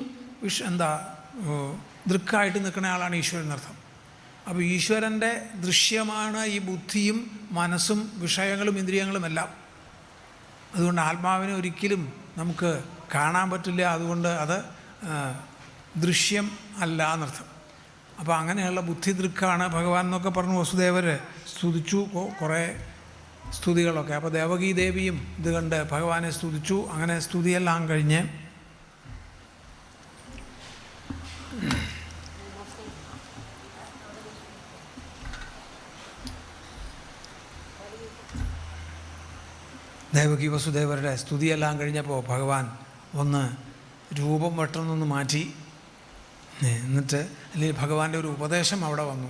ദൃക്കായിട്ട് നിൽക്കുന്ന ആളാണ് ഈശ്വരൻ എന്നർത്ഥം. അപ്പോൾ ഈശ്വരൻ്റെ ദൃശ്യമാണ് ഈ ബുദ്ധിയും മനസ്സും വിഷയങ്ങളും ഇന്ദ്രിയങ്ങളും എല്ലാം. അതുകൊണ്ട് ആത്മാവിനെ ഒരിക്കലും നമുക്ക് കാണാൻ പറ്റില്ല. അതുകൊണ്ട് അത് ദൃശ്യം അല്ല എന്നർത്ഥം. അപ്പോൾ അങ്ങനെയുള്ള ബുദ്ധി ദൃക്കാണ് ഭഗവാൻ എന്നൊക്കെ പറഞ്ഞു വസുദേവർ സ്തുതിച്ചു കുറേ സ്തുതികളൊക്കെ. അപ്പോൾ ദേവകീ ദേവിയും ഇത് കണ്ട് ഭഗവാനെ സ്തുതിച്ചു. അങ്ങനെ സ്തുതിയെല്ലാം കഴിഞ്ഞ് ദേവകി വസുദേവരുടെ സ്തുതിയെല്ലാം കഴിഞ്ഞപ്പോൾ ഭഗവാൻ ഒന്ന് രൂപം വെട്ടണമെന്ന് മാറ്റി. എന്നിട്ട് അല്ലെങ്കിൽ ഭഗവാന്റെ ഒരു ഉപദേശം അവിടെ വന്നു.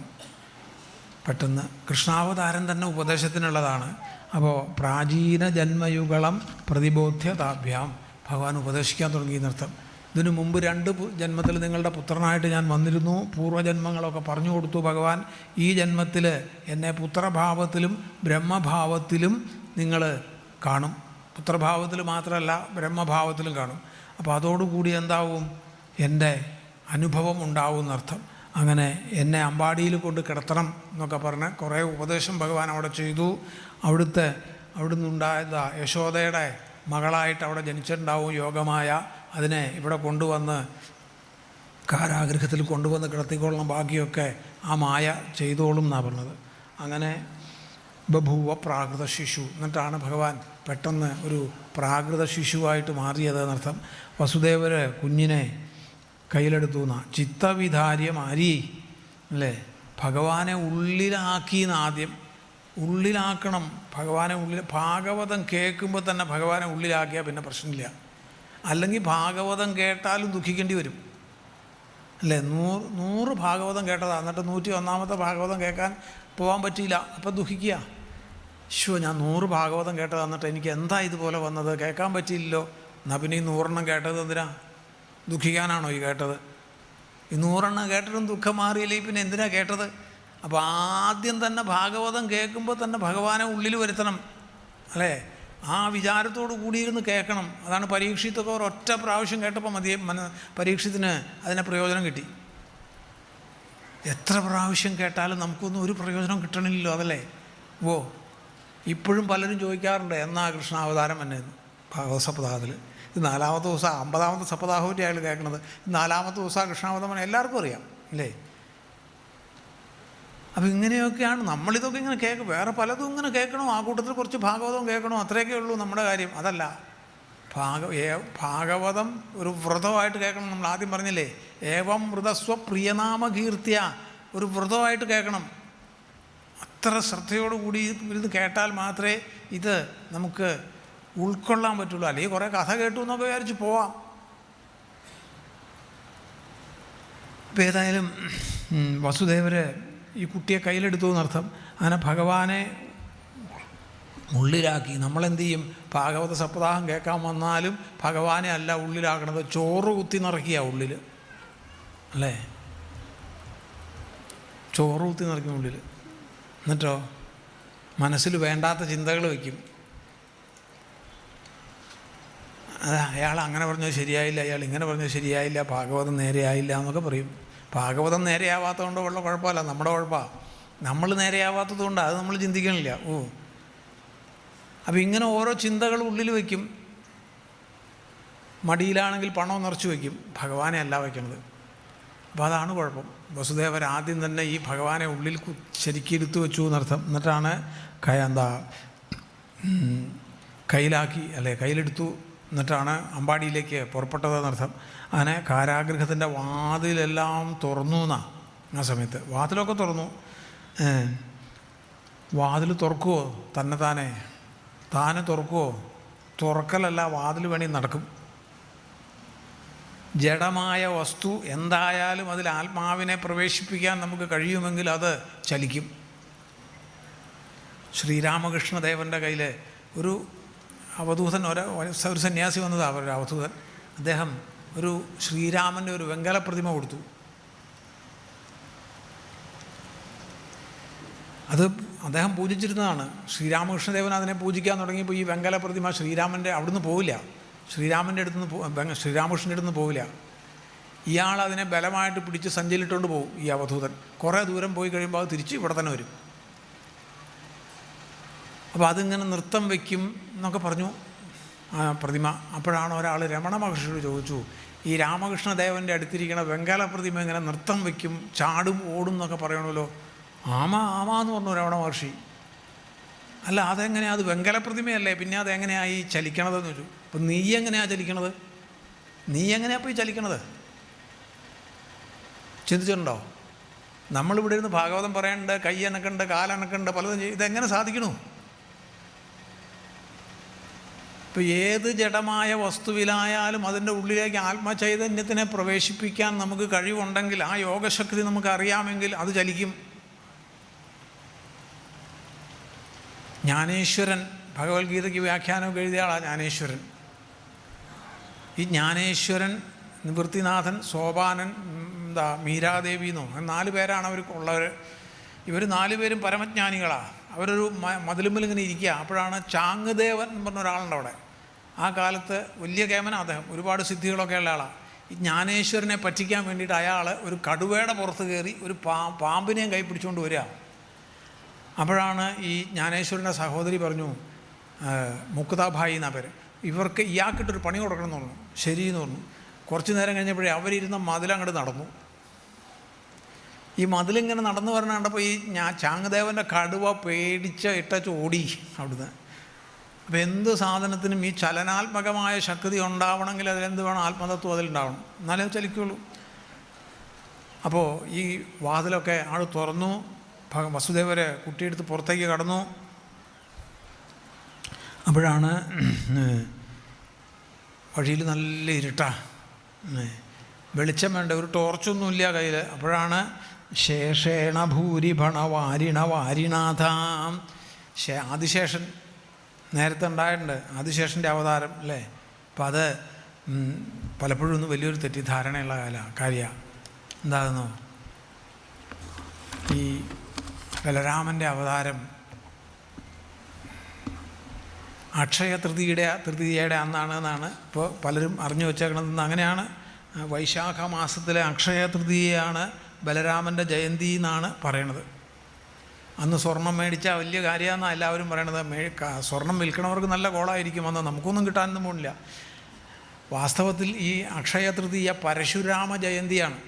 പെട്ടെന്ന് കൃഷ്ണാവതാരം തന്നെ ഉപദേശത്തിനുള്ളതാണ്. അപ്പോൾ പ്രാചീന ജന്മയുഗളം പ്രതിബോധ്യതാഭ്യാം ഭഗവാൻ ഉപദേശിക്കാൻ തുടങ്ങിയെന്നർത്ഥം. ഇതിനു മുമ്പ് 2 ജന്മത്തിൽ നിങ്ങളുടെ പുത്രനായിട്ട് ഞാൻ വന്നിരുന്നു. പൂർവ്വജന്മങ്ങളൊക്കെ പറഞ്ഞു കൊടുത്തു ഭഗവാൻ. ഈ ജന്മത്തിൽ എന്നെ പുത്രഭാവത്തിലും ബ്രഹ്മഭാവത്തിലും നിങ്ങൾ കാണും. പുത്രഭാവത്തിൽ മാത്രമല്ല ബ്രഹ്മഭാവത്തിലും കാണും. അപ്പോൾ അതോടുകൂടി എന്താവും? എൻ്റെ അനുഭവം ഉണ്ടാവും എന്നർത്ഥം. അങ്ങനെ എന്നെ അമ്പാടിയിൽ കൊണ്ട് കിടത്തണം എന്നൊക്കെ പറഞ്ഞ് കുറേ ഉപദേശം ഭഗവാൻ അവിടെ ചെയ്തു. അവിടുന്ന് ഉണ്ടായതാ യശോദയുടെ മകളായിട്ട് അവിടെ ജനിച്ചിട്ടുണ്ടാവും യോഗമായ. അതിനെ ഇവിടെ കൊണ്ടുവന്ന് കാരാഗൃഹത്തിൽ കൊണ്ടുവന്ന് കിടത്തിക്കൊള്ളണം, ബാക്കിയൊക്കെ ആ മായ ചെയ്തോളും എന്നാണ് പറഞ്ഞത്. അങ്ങനെ ബഭൂവ പ്രാകൃത ശിശു. എന്നിട്ടാണ് ഭഗവാൻ പെട്ടെന്ന് ഒരു പ്രാകൃത ശിശുവായിട്ട് മാറിയത് എന്നർത്ഥം. വസുദേവർ കുഞ്ഞിനെ കയ്യിലെടുത്തു എന്നാണ്. ചിത്തവിധാര്യമാരി അല്ലേ? ഭഗവാനെ ഉള്ളിലാക്കിയെന്ന് ആദ്യം. ഉള്ളിലാക്കണം ഭഗവാനെ. ഭാഗവതം കേൾക്കുമ്പോൾ തന്നെ ഭഗവാനെ ഉള്ളിലാക്കിയാൽ പിന്നെ പ്രശ്നമില്ല. അല്ലെങ്കിൽ ഭാഗവതം കേട്ടാലും ദുഃഖിക്കേണ്ടി വരും അല്ലേ? 100 ഭാഗവതം കേട്ടതാണ്, എന്നിട്ട് 101ാമത്തെ ഭാഗവതം കേൾക്കാൻ പോകാൻ പറ്റിയില്ല. അപ്പം ദുഃഖിക്കുക. ഞാൻ 100 ഭാഗവതം കേട്ടത്, എന്നിട്ട് എനിക്ക് എന്താ ഇതുപോലെ വന്നത്, കേൾക്കാൻ പറ്റിയില്ലല്ലോ. എന്നാൽ പിന്നെ ഈ 100 കേട്ടത് എന്തിനാ? ദുഃഖിക്കാനാണോ ഈ കേട്ടത്? ഈ 100 കേട്ടിട്ടും ദുഃഖം മാറിയില്ലെങ്കിൽ പിന്നെ എന്തിനാ കേട്ടത്? അപ്പോൾ ആദ്യം തന്നെ ഭാഗവതം കേൾക്കുമ്പോൾ തന്നെ ഭഗവാനെ ഉള്ളിൽ വരുത്തണം അല്ലേ? ആ വിചാരത്തോടു കൂടിയിരുന്ന് കേൾക്കണം. അതാണ് പരീക്ഷിത്തൊക്കെ ഒരൊറ്റ പ്രാവശ്യം കേട്ടപ്പോൾ മതി പരീക്ഷത്തിന് അതിനെ പ്രയോജനം കിട്ടി. എത്ര പ്രാവശ്യം കേട്ടാലും നമുക്കൊന്നും ഒരു പ്രയോജനം കിട്ടണില്ലല്ലോ, അതല്ലേ? ഇപ്പോഴും പലരും ചോദിക്കാറുണ്ട് എന്നാ കൃഷ്ണാവതാരം തന്നെ ഭാഗവത സപ്താഹത്തിൽ. ഇത് 4ാമത്തെ ദിവസം 50ാമത്തെ സപ്താഹൂറ്റി അയാൾ കേൾക്കുന്നത്. 4ാമത്തെ ദിവസം കൃഷ്ണാവതാരം എല്ലാവർക്കും അറിയാം അല്ലേ? അപ്പോൾ ഇങ്ങനെയൊക്കെയാണ് നമ്മളിതൊക്കെ ഇങ്ങനെ കേൾക്കും. വേറെ പലതും ഇങ്ങനെ കേൾക്കണം, ആ കൂട്ടത്തിൽ കുറച്ച് ഭാഗവതം കേൾക്കണം, അത്രയൊക്കെ ഉള്ളൂ നമ്മുടെ കാര്യം. അതല്ല, ഭാഗവതം ഒരു വ്രതമായിട്ട് കേൾക്കണം. നമ്മൾ ആദ്യം പറഞ്ഞില്ലേ, ഏവം വ്രതസ്വ പ്രിയനാമകീർത്തിയ, ഒരു വ്രതമായിട്ട് കേൾക്കണം. അത്ര ശ്രദ്ധയോടുകൂടി ഇത് കേട്ടാൽ മാത്രമേ ഇത് നമുക്ക് ഉൾക്കൊള്ളാൻ പറ്റുള്ളൂ. അല്ലെങ്കിൽ കുറേ കഥ കേട്ടു എന്നൊക്കെ വിചാരിച്ച് പോവാം. ഇപ്പം ഏതായാലും വസുദേവർ ഈ കുട്ടിയെ കയ്യിലെടുത്തു എന്നർത്ഥം. അങ്ങനെ ഭഗവാനെ ഉള്ളിലാക്കി. നമ്മളെന്ത് ചെയ്യും? ഭാഗവത സപ്താഹം കേൾക്കാൻ വന്നാലും ഭഗവാനെ അല്ല ഉള്ളിലാക്കണത്, ചോറ് കുത്തി നിറയ്ക്കുക ഉള്ളിൽ അല്ലേ? ചോറ് കുത്തി നിറയ്ക്കും ഉള്ളിൽ. എന്നിട്ടോ മനസ്സിൽ വേണ്ടാത്ത ചിന്തകൾ വയ്ക്കും. അയാൾ അങ്ങനെ പറഞ്ഞത് ശരിയായില്ല, അയാൾ ഇങ്ങനെ പറഞ്ഞത് ശരിയായില്ല, ഭാഗവതം നേരെയായില്ല എന്നൊക്കെ പറയും. ഭാഗവതം നേരെയാവാത്തത് കൊണ്ട് ഉള്ള കുഴപ്പമല്ല, നമ്മുടെ കുഴപ്പമാണ്. നമ്മൾ നേരെയാവാത്തത് കൊണ്ട് അത് നമ്മൾ ചിന്തിക്കണില്ല. അപ്പോൾ ഇങ്ങനെ ഓരോ ചിന്തകൾ ഉള്ളിൽ വയ്ക്കും. മടിയിലാണെങ്കിൽ പണം നിറച്ച് വയ്ക്കും, ഭഗവാനെ അല്ല വയ്ക്കണത്. അപ്പോൾ അതാണ് കുഴപ്പം. വസുദേവർ ആദ്യം തന്നെ ഈ ഭഗവാനെ ഉള്ളിൽ ശരിക്കും എടുത്തു വെച്ചു എന്നർത്ഥം. എന്നിട്ടാണ് കയ്യിലാക്കി അല്ലേ, കയ്യിലെടുത്തു എന്നിട്ടാണ് അമ്പാടിയിലേക്ക് പുറപ്പെട്ടതെന്നർത്ഥം. അങ്ങനെ കാരാഗൃഹത്തിൻ്റെ വാതിലെല്ലാം തുറന്നു എന്നാണ്. ആ സമയത്ത് വാതിലൊക്കെ തുറന്നു. വാതിൽ തുറക്കുമോ? താനെ തുറക്കുമോ? തുറക്കലല്ല, വാതിൽ വേണി നടക്കും. ജഡമായ വസ്തു എന്തായാലും അതിൽ ആത്മാവിനെ പ്രവേശിപ്പിക്കാൻ നമുക്ക് കഴിയുമെങ്കിൽ അത് ചലിക്കും. ശ്രീരാമകൃഷ്ണദേവൻ്റെ കയ്യിൽ ഒരു അവധൂതൻ, ഒരു സന്യാസി വന്നതാണ്, അവരുടെ അവധൂതൻ. അദ്ദേഹം ഒരു ശ്രീരാമൻ്റെ ഒരു വെങ്കല പ്രതിമ കൊടുത്തു. അത് അദ്ദേഹം പൂജിച്ചിരുന്നതാണ്. ശ്രീരാമകൃഷ്ണദേവൻ അതിനെ പൂജിക്കാൻ തുടങ്ങിയപ്പോൾ ഈ വെങ്കല പ്രതിമ ശ്രീരാമൻ്റെ അവിടുന്ന് പോവില്ല, ശ്രീരാമൻ്റെ ശ്രീരാമകൃഷ്ണൻ്റെ അടുത്ത് നിന്ന് പോവില്ല. ഇയാൾ അതിനെ ബലമായിട്ട് പിടിച്ച് സഞ്ചലിട്ടുകൊണ്ട് പോകും. ഈ അവധൂതൻ കുറേ ദൂരം പോയി കഴിയുമ്പോൾ അത് തിരിച്ച് ഇവിടെ തന്നെ വരും. അപ്പോൾ അതിങ്ങനെ നൃത്തം വയ്ക്കും എന്നൊക്കെ പറഞ്ഞു ആ പ്രതിമ. അപ്പോഴാണ് ഒരാൾ രമണ മഹർഷിയോട് ചോദിച്ചു, ഈ രാമകൃഷ്ണദേവൻ്റെ അടുത്തിരിക്കുന്ന വെങ്കല പ്രതിമ ഇങ്ങനെ നൃത്തം വയ്ക്കും, ചാടും ഓടും എന്നൊക്കെ പറയണമല്ലോ. ആമാന്ന് പറഞ്ഞു രമണ മഹർഷി. അല്ല, അതെങ്ങനെയാണ്? അത് വെങ്കല പ്രതിമയല്ലേ, പിന്നെ അതെങ്ങനെയാണ് ഈ ചലിക്കണതെന്ന് ചോദിച്ചു. അപ്പം നീ എങ്ങനെയാണ് ചലിക്കണത്? നീ എങ്ങനെയാണ് ഇപ്പോൾ ഈ ചലിക്കണത്? ചിന്തിച്ചിട്ടുണ്ടോ? നമ്മളിവിടെ ഇരുന്ന് ഭാഗവതം പറയാനുണ്ട്, കൈ അനക്കുണ്ട്, കാലനക്കുണ്ട്, പലതും ചെയ്യും. ഇതെങ്ങനെ സാധിക്കണു? ഇപ്പോൾ ഏത് ജഡമായ വസ്തുവിലായാലും അതിൻ്റെ ഉള്ളിലേക്ക് ആത്മചൈതന്യത്തിനെ പ്രവേശിപ്പിക്കാൻ നമുക്ക് കഴിവുണ്ടെങ്കിൽ, ആ യോഗശക്തി നമുക്ക് അറിയാമെങ്കിൽ അത് ചലിക്കും. ജ്ഞാനേശ്വരൻ, ഭഗവത്ഗീതയ്ക്ക് വ്യാഖ്യാനമൊക്കെ എഴുതിയ ആളാണ് ജ്ഞാനേശ്വരൻ. ഈ ജ്ഞാനേശ്വരൻ, നിവൃത്തിനാഥൻ, സോപാനൻ, മീരാദേവി എന്നോ 4 പേരാണ് അവർക്കുള്ളവർ. ഇവർ 4 പേരും പരമജ്ഞാനികളാണ്. അവരൊരു മതിലുമ്പിൽ ഇങ്ങനെ ഇരിക്കുക. അപ്പോഴാണ് ചാങ്ങുദേവൻ എന്ന് പറഞ്ഞ ഒരാളുണ്ട് അവിടെ. ആ കാലത്ത് വലിയ കേമന, അദ്ദേഹം ഒരുപാട് സിദ്ധികളൊക്കെ ഉള്ള ആളാണ്. ഈ ജ്ഞാനേശ്വരനെ പറ്റിക്കാൻ വേണ്ടിയിട്ട് അയാൾ ഒരു കടുവയുടെ പുറത്ത് കയറി ഒരു പാമ്പിനെയും കൈ പിടിച്ചുകൊണ്ട് വരിക. അപ്പോഴാണ് ഈ ജ്ഞാനേശ്വരൻ്റെ സഹോദരി പറഞ്ഞു, മുക്താഭായി എന്നാ പേര്, ഇവർക്ക് ഇയാൾക്കിട്ടൊരു പണി കൊടുക്കണം എന്ന് പറഞ്ഞു. ശരിയെന്ന് പറഞ്ഞു. കുറച്ച് നേരം കഴിഞ്ഞപ്പോഴേ അവരിരുന്ന മതിലങ്ങോട്ട് നടന്നു. ഈ മതിലിങ്ങനെ നടന്നു പറഞ്ഞ കണ്ടപ്പോൾ ഈ ചാങ്ങദേവൻ്റെ കടുവ ഇട്ടച്ച് ഓടി അവിടുന്ന്. അപ്പോൾ എന്ത് സാധനത്തിനും ഈ ചലനാത്മകമായ ശക്തി ഉണ്ടാവണമെങ്കിൽ അതിലെന്ത് വേണം? ആത്മതത്വം അതിലുണ്ടാവണം, എന്നാലേ ചലിക്കുള്ളൂ. അപ്പോൾ ഈ വാതിലൊക്കെ ആൾ തുറന്നു. വസുദേവരെ കുട്ടിയെടുത്ത് പുറത്തേക്ക് കടന്നു. അപ്പോഴാണ് വഴിയിൽ നല്ല ഇരുട്ടാ, വെളിച്ചം വേണ്ട, ഒരു ടോർച്ചൊന്നുമില്ല കയ്യിൽ. അപ്പോഴാണ് ശേഷേണ ഭൂരിഭണ വാരിണ വാരിനാഥാം, ആദിശേഷൻ നേരത്തെ ഉണ്ടായിട്ടുണ്ട്, ആദിശേഷൻ്റെ അവതാരം അല്ലേ. അപ്പം അത് പലപ്പോഴും ഒന്ന് വലിയൊരു തെറ്റിദ്ധാരണയുള്ള കാര്യമാണ്. എന്താകുന്നു, ഈ ബലരാമൻ്റെ അവതാരം അക്ഷയ തൃതീയയുടെ അന്നാണ് ഇപ്പോൾ പലരും അറിഞ്ഞു വെച്ചേക്കണതെന്ന്. അങ്ങനെയാണ് വൈശാഖ മാസത്തിലെ അക്ഷയ തൃതീയയാണ് ബലരാമൻ്റെ ജയന്തി എന്നാണ് പറയണത്. അന്ന് സ്വർണം മേടിച്ചാൽ വലിയ കാര്യമാണെന്നാണ് എല്ലാവരും പറയണത്. സ്വർണം വിൽക്കണവർക്ക് നല്ല കോളായിരിക്കും, അന്ന് നമുക്കൊന്നും കിട്ടാനൊന്നും പോണില്ല. വാസ്തവത്തിൽ ഈ അക്ഷയ തൃതീയ പരശുരാമ ജയന്തിയാണ്.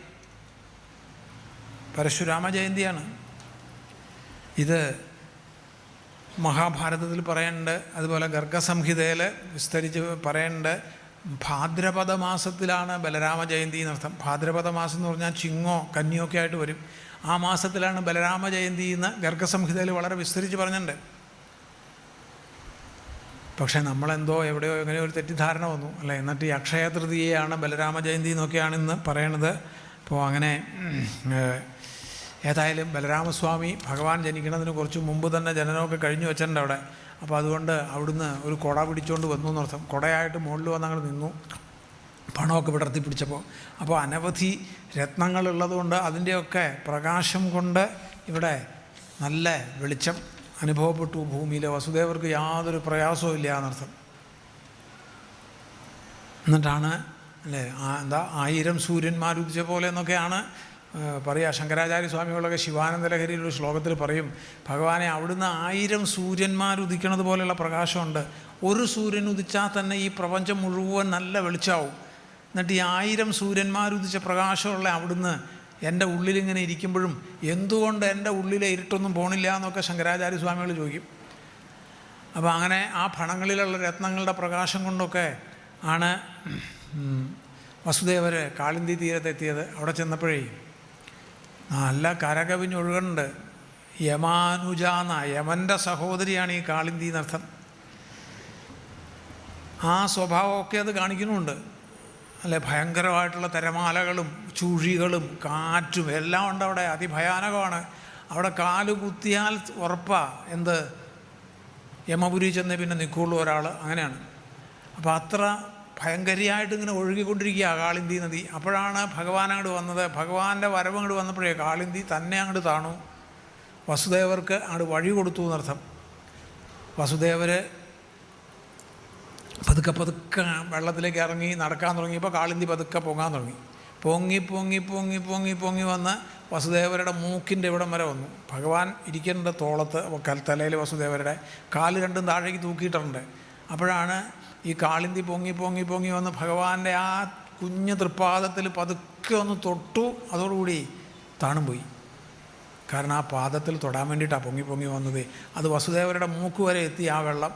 ഇത് മഹാഭാരതത്തിൽ പറയുന്നുണ്ട്, അതുപോലെ ഗർഗസംഹിതയിൽ വിസ്തരിച്ച് പറയുന്നുണ്ട്. ഭാദ്രപദ മാസത്തിലാണ് ബലരാമ ജയന്തി എന്നർത്ഥം. ഭാദ്രപദ മാസം എന്ന് പറഞ്ഞാൽ ചിങ്ങോ കന്നിയോ ഒക്കെ ആയിട്ട് വരും. ആ മാസത്തിലാണ് ബലരാമ ജയന്തി എന്ന് ഗർഗസംഹിതയിൽ വളരെ വിസ്തരിച്ച് പറഞ്ഞിട്ടുണ്ട്. പക്ഷേ നമ്മളെന്തോ എവിടെയോ എങ്ങനെയോ ഒരു തെറ്റിദ്ധാരണ വന്നു അല്ലേ. എന്നിട്ട് ഈ അക്ഷയ തൃതീയയാണ് ബലരാമ ജയന്തി എന്നൊക്കെയാണ് ഇന്ന് പറയണത്. അപ്പോൾ അങ്ങനെ ഏതായാലും ബലരാമസ്വാമി ഭഗവാൻ ജനിക്കുന്നതിന് കുറച്ച് മുമ്പ് തന്നെ ജനനമൊക്കെ കഴിഞ്ഞു വെച്ചിട്ടുണ്ട് അവിടെ. അപ്പോൾ അതുകൊണ്ട് അവിടുന്ന് ഒരു കുട പിടിച്ചുകൊണ്ട് വന്നു എന്നർത്ഥം. കുടയായിട്ട് മുകളിൽ വന്ന് അങ്ങോട്ട് നിന്നു, പണമൊക്കെ വിടർത്തി പിടിച്ചപ്പോൾ. അപ്പോൾ അനവധി രത്നങ്ങളുള്ളതുകൊണ്ട് അതിൻ്റെയൊക്കെ പ്രകാശം കൊണ്ട് ഇവിടെ നല്ല വെളിച്ചം അനുഭവപ്പെട്ടു ഭൂമിയിൽ. വസുദേവർക്ക് യാതൊരു പ്രയാസവും ഇല്ല എന്നർത്ഥം. എന്നിട്ടാണ് അല്ലേ 1000 സൂര്യന്മാരുദിച്ച പോലെ എന്നൊക്കെയാണ് പറയുക. ശങ്കരാചാര്യ സ്വാമികളൊക്കെ ശിവാനന്ദ ലഹരിയിൽ ഒരു ശ്ലോകത്തിൽ പറയും, ഭഗവാനെ അവിടുന്ന് 1000 സൂര്യന്മാരുദിക്കണത് പോലെയുള്ള പ്രകാശമുണ്ട്. ഒരു സൂര്യൻ ഉദിച്ചാൽ തന്നെ ഈ പ്രപഞ്ചം മുഴുവൻ നല്ല വെളിച്ചമാവും. എന്നിട്ട് ഈ 1000 സൂര്യന്മാരുദിച്ച പ്രകാശമുള്ള അവിടുന്ന് എൻ്റെ ഉള്ളിലിങ്ങനെ ഇരിക്കുമ്പോഴും എന്തുകൊണ്ട് എൻ്റെ ഉള്ളിലെ ഇരുട്ടൊന്നും പോണില്ല എന്നൊക്കെ ശങ്കരാചാര്യ സ്വാമികൾ ചോദിക്കും. അപ്പോൾ അങ്ങനെ ആ ഫണങ്ങളിലുള്ള രത്നങ്ങളുടെ പ്രകാശം കൊണ്ടൊക്കെ ആണ് വസുദേവർ കാളിന്തി തീരത്തെത്തിയത്. അവിടെ ചെന്നപ്പോഴേ നല്ല കരകവിഞ്ഞൊഴുകുന്നുണ്ട്. യമാനുജ എന്ന യമൻ്റെ സഹോദരിയാണ് ഈ കാളിന്തി എന്നർത്ഥം. ആ സ്വഭാവമൊക്കെ അത് കാണിക്കുന്നുമുണ്ട് അല്ലെ. ഭയങ്കരമായിട്ടുള്ള തിരമാലകളും ചുഴികളും കാറ്റും എല്ലാം ഉണ്ട് അവിടെ. അതിഭയാനകമാണ്. അവിടെ കാല് കുത്തിയാൽ ഉറപ്പാ എന്ത് യമപുരി ചെന്ന് പിന്നെ നിൽക്കുള്ളൂ ഒരാൾ. അങ്ങനെയാണ്. അപ്പോൾ അത്ര ഭയങ്കരിയായിട്ട് ഇങ്ങനെ ഒഴുകിക്കൊണ്ടിരിക്കുക കാളിന്തി നദി. അപ്പോഴാണ് ഭഗവാൻ അങ്ങോട്ട് വന്നത്. ഭഗവാന്റെ വരവ് അങ്ങോട്ട് വന്നപ്പോഴേ കാളിന്തി തന്നെ അങ്ങോട്ട് താണു. വസുദേവർക്ക് അങ്ങോട്ട് വഴി കൊടുത്തു എന്നർത്ഥം. വസുദേവർ പതുക്കെ പതുക്കെ വെള്ളത്തിലേക്ക് ഇറങ്ങി നടക്കാൻ തുടങ്ങിയപ്പോൾ കാളിന്തി പതുക്കെ പൊങ്ങാൻ തുടങ്ങി. പൊങ്ങി പൊങ്ങി പൊങ്ങി പൊങ്ങി പൊങ്ങി വന്ന് വസുദേവരുടെ മൂക്കിൻ്റെ ഇവിടം വരെ വന്നു. ഭഗവാൻ ഇരിക്കേണ്ട തോളത്ത് തലയിൽ വസുദേവരുടെ കാല് രണ്ടും താഴേക്ക് തൂക്കിയിട്ടുണ്ട്. അപ്പോഴാണ് ഈ കാളിന്തി പൊങ്ങി പൊങ്ങി പൊങ്ങി വന്ന് ഭഗവാന്റെ ആ കുഞ്ഞു തൃപ്പാദത്തിൽ പതുക്കെ ഒന്ന് തൊട്ടു. അതോടുകൂടി താണും പോയി. കാരണം ആ പാദത്തിൽ തൊടാൻ വേണ്ടിയിട്ടാണ് പൊങ്ങി പൊങ്ങി വന്നത്. അത് വസുദേവരുടെ മൂക്ക് വരെ എത്തി ആ വെള്ളം.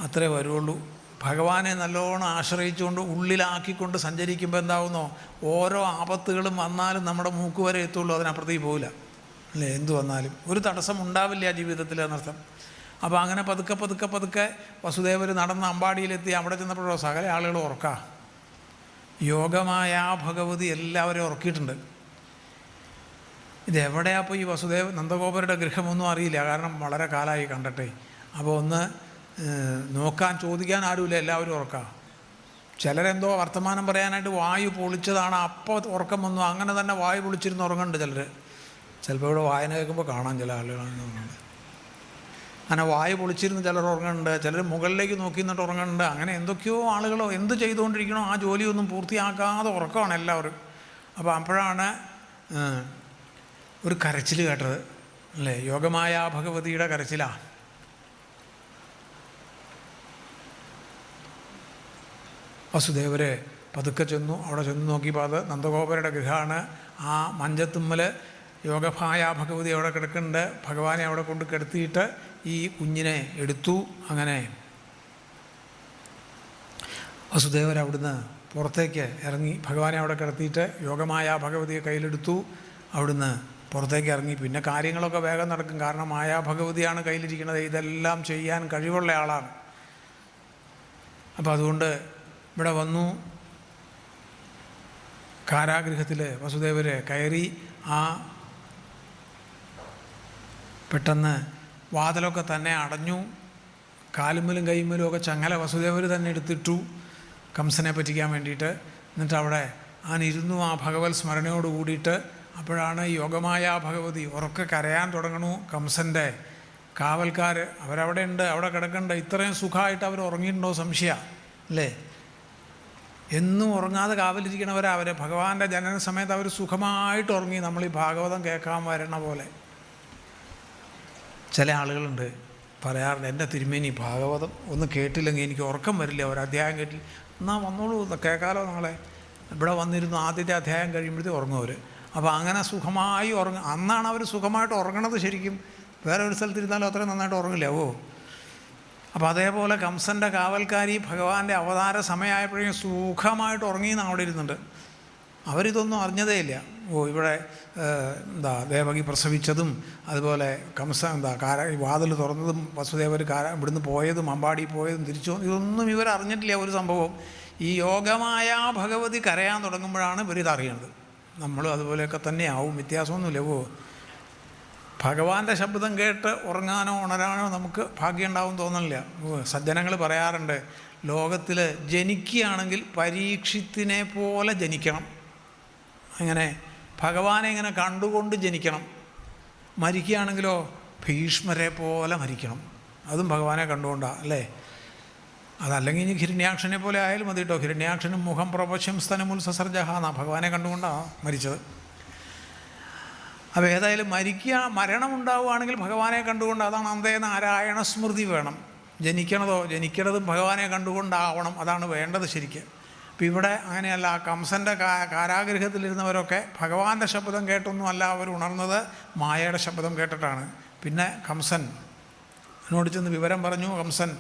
അത്രേ വരുള്ളൂ. ഭഗവാനെ നല്ലോണം ആശ്രയിച്ചുകൊണ്ട് ഉള്ളിലാക്കിക്കൊണ്ട് സഞ്ചരിക്കുമ്പോൾ എന്താവുന്നോ, ഓരോ ആപത്തുകളും വന്നാലും നമ്മുടെ മൂക്ക് വരെ എത്തുള്ളൂ, അതിനപ്പുറത്തേക്ക് പോകില്ല അല്ലേ. എന്തു വന്നാലും ഒരു തടസ്സം ഉണ്ടാവില്ല ജീവിതത്തിൽ എന്നർത്ഥം. അപ്പോൾ അങ്ങനെ പതുക്കെ പതുക്കെ പതുക്കെ വസുദേവർ നടന്ന് അമ്പാടിയിലെത്തി. അവിടെ ചെന്നപ്പോഴോ സകല ആളുകൾ ഉറക്കാം. യോഗമായ ഭഗവതി എല്ലാവരെയും ഉറക്കിയിട്ടുണ്ട്. ഇതെവിടെയാ അപ്പോൾ ഈ വസുദേവ നന്ദഗോപരുടെ ഗൃഹമൊന്നും അറിയില്ല. കാരണം വളരെ കാലമായി കണ്ടിട്ടേ. അപ്പോൾ ഒന്ന് നോക്കാൻ ചോദിക്കാൻ ആരുമില്ല, എല്ലാവരും ഉറക്കാം. ചിലരെന്തോ വർത്തമാനം പറയാനായിട്ട് വായു പൊളിച്ചതാണ്, അപ്പോൾ ഉറക്കം വന്നു. അങ്ങനെ തന്നെ വായു പൊളിച്ചിരുന്ന് ഉറങ്ങുന്നുണ്ട് ചിലർ. ചിലപ്പോൾ ഇവിടെ വായന കേൾക്കുമ്പോൾ കാണാം ചില ആളുകളാണ് ഉറങ്ങുന്നത്. അങ്ങനെ വായു പൊളിച്ചിരുന്ന് ചിലർ ഉറങ്ങുന്നുണ്ട്, ചിലർ മുകളിലേക്ക് നോക്കി നിന്നിട്ട് ഉറങ്ങുന്നുണ്ട്. അങ്ങനെ എന്തൊക്കെയോ ആളുകളോ എന്ത് ചെയ്തുകൊണ്ടിരിക്കണോ ആ ജോലിയൊന്നും പൂർത്തിയാക്കാതെ ഉറക്കമാണ് എല്ലാവരും. അപ്പോൾ അപ്പോഴാണ് ഒരു കരച്ചിൽ കേട്ടത് അല്ലേ. യോഗമായ ഭഗവതിയുടെ കരച്ചിലാണ്. വസുദേവർ പതുക്കെ ചെന്നു. അവിടെ ചെന്ന് നോക്കിയപ്പോൾ അത് നന്ദഗോപരുടെ ഗൃഹമാണ്. ആ മഞ്ചത്തുമ്മൽ യോഗമായ ഭഗവതി അവിടെ കിടക്കുന്നുണ്ട്. ഭഗവാനെ അവിടെ കൊണ്ട് കിടത്തിയിട്ട് ഈ കുഞ്ഞിനെ എടുത്തു. അങ്ങനെ വസുദേവർ അവിടുന്ന് പുറത്തേക്ക് ഇറങ്ങി. ഭഗവാനെ അവിടെ കിടത്തിയിട്ട് യോഗമായ ഭഗവതിയെ കയ്യിലെടുത്തു. അവിടുന്ന് പുറത്തേക്ക് ഇറങ്ങി. പിന്നെ കാര്യങ്ങളൊക്കെ വേഗം നടക്കും. കാരണം മായാ ഭഗവതിയാണ് കയ്യിലിരിക്കുന്നത്. ഇതെല്ലാം ചെയ്യാൻ കഴിവുള്ള ആളാണ്. അപ്പോൾ അതുകൊണ്ട് ഇവിടെ വന്നു. കാരാഗൃഹത്തിൽ വസുദേവർ കയറി. ആ പെട്ടെന്ന് വാതിലൊക്കെ തന്നെ അടഞ്ഞു. കാലുമ്മലും കൈമ്മലും ഒക്കെ ചങ്ങല വസുദേവർ തന്നെ എടുത്തിട്ടു കംസനെ പറ്റിക്കാൻ വേണ്ടിയിട്ട്. എന്നിട്ട് അവിടെ ആനിരുന്നു ആ ഭഗവത് സ്മരണയോട് കൂടിയിട്ട്. അപ്പോഴാണ് യോഗമായ ഭഗവതി ഉറക്കെ കരയാൻ തുടങ്ങണു. കംസൻ്റെ കാവൽക്കാർ അവരവിടെ ഉണ്ട്, അവിടെ കിടക്കുന്നുണ്ട്. ഇത്രയും സുഖമായിട്ട് അവർ ഉറങ്ങിയിട്ടുണ്ടോ സംശയം അല്ലേ. എന്നും ഉറങ്ങാതെ കാവലിരിക്കണവരെ അവർ ഭഗവാന്റെ ജനന സമയത്ത് അവർ സുഖമായിട്ട് ഉറങ്ങി. നമ്മൾ ഈ ഭാഗവതം കേൾക്കാൻ വരണ പോലെ. ചില ആളുകളുണ്ട് പറയാറുണ്ട്, എൻ്റെ തിരുമേനി ഭാഗവതം ഒന്ന് കേട്ടില്ലെങ്കിൽ എനിക്ക് ഉറക്കം വരില്ല, ഒരു അധ്യായം കേട്ടില്ല. എന്നാൽ വന്നോളൂ കേൾക്കാലോ നാളെ. ഇവിടെ വന്നിരുന്നു ആദ്യത്തെ അധ്യായം കഴിയുമ്പോഴത്തേക്ക് ഉറങ്ങും അവർ. അപ്പോൾ അങ്ങനെ സുഖമായി അന്നാണ് അവർ സുഖമായിട്ട് ഉറങ്ങണത്. ശരിക്കും വേറെ ഒരു സ്ഥലത്തിരുന്നാലും അത്രയും നന്നായിട്ട് ഉറങ്ങില്ല. അപ്പോൾ അതേപോലെ കംസൻ്റെ കാവൽക്കാരി ഭഗവാന്റെ അവതാര സമയമായപ്പോഴേക്കും സുഖമായിട്ട് ഉറങ്ങിയെന്ന് അവിടെ ഇരുന്നുണ്ട്. അവരിതൊന്നും അറിഞ്ഞതേ ഇല്ല. ഇവിടെ ദേവകി പ്രസവിച്ചതും അതുപോലെ കംസ വാതിൽ തുറന്നതും വസുദേവർ ഇവിടുന്ന് പോയതും അമ്പാടി പോയതും തിരിച്ചു ഇതൊന്നും ഇവരറിഞ്ഞിട്ടില്ല ഒരു സംഭവം. ഈ യോഗമായ ഭഗവതി കരയാൻ തുടങ്ങുമ്പോഴാണ് ഇവരിതറിയണത്. നമ്മളും അതുപോലെയൊക്കെ തന്നെയാവും, വ്യത്യാസമൊന്നുമില്ല. ഭഗവാന്റെ ശബ്ദം കേട്ട് ഉറങ്ങാനോ ഉണരാനോ നമുക്ക് ഭാഗ്യം ഉണ്ടാവും തോന്നണില്ല. സജ്ജനങ്ങൾ പറയാറുണ്ട്, ലോകത്തിൽ ജനിക്കുകയാണെങ്കിൽ പരീക്ഷിത്തിനെ പോലെ ജനിക്കണം. അങ്ങനെ ഭഗവാനെ ഇങ്ങനെ കണ്ടുകൊണ്ട് ജനിക്കണം. മരിക്കുകയാണെങ്കിലോ ഭീഷ്മരെ പോലെ മരിക്കണം. അതും ഭഗവാനെ കണ്ടുകൊണ്ടാണ് അല്ലേ. അതല്ലെങ്കിൽ ഇനി ഹിരണ്യാക്ഷനെ പോലെ ആയാലും മതി കേട്ടോ. ഹിരണ്യാക്ഷനും മുഖം പ്രപശ്യം സ്തനമുത്സർജഹ എന്നാണ് ഭഗവാനെ കണ്ടുകൊണ്ടാണ് മരിച്ചത്. അപ്പോൾ ഏതായാലും മരണമുണ്ടാവുകയാണെങ്കിൽ ഭഗവാനെ കണ്ടുകൊണ്ട്, അതാണ് അന്തേ നാരായണ സ്മൃതി വേണം. ജനിക്കണതും ഭഗവാനെ കണ്ടുകൊണ്ടാവണം, അതാണ് വേണ്ടത് ശരിക്കും. അപ്പോൾ ഇവിടെ അങ്ങനെയല്ല. കംസൻ്റെ കാരാഗൃഹത്തിലിരുന്നവരൊക്കെ ഭഗവാന്റെ ശബ്ദം കേട്ടൊന്നും അല്ല അവർ ഉണർന്നത്, മായയുടെ ശബ്ദം കേട്ടിട്ടാണ്. പിന്നെ കംസൻ എന്നോട് ചെന്ന് വിവരം പറഞ്ഞു. കംസൻ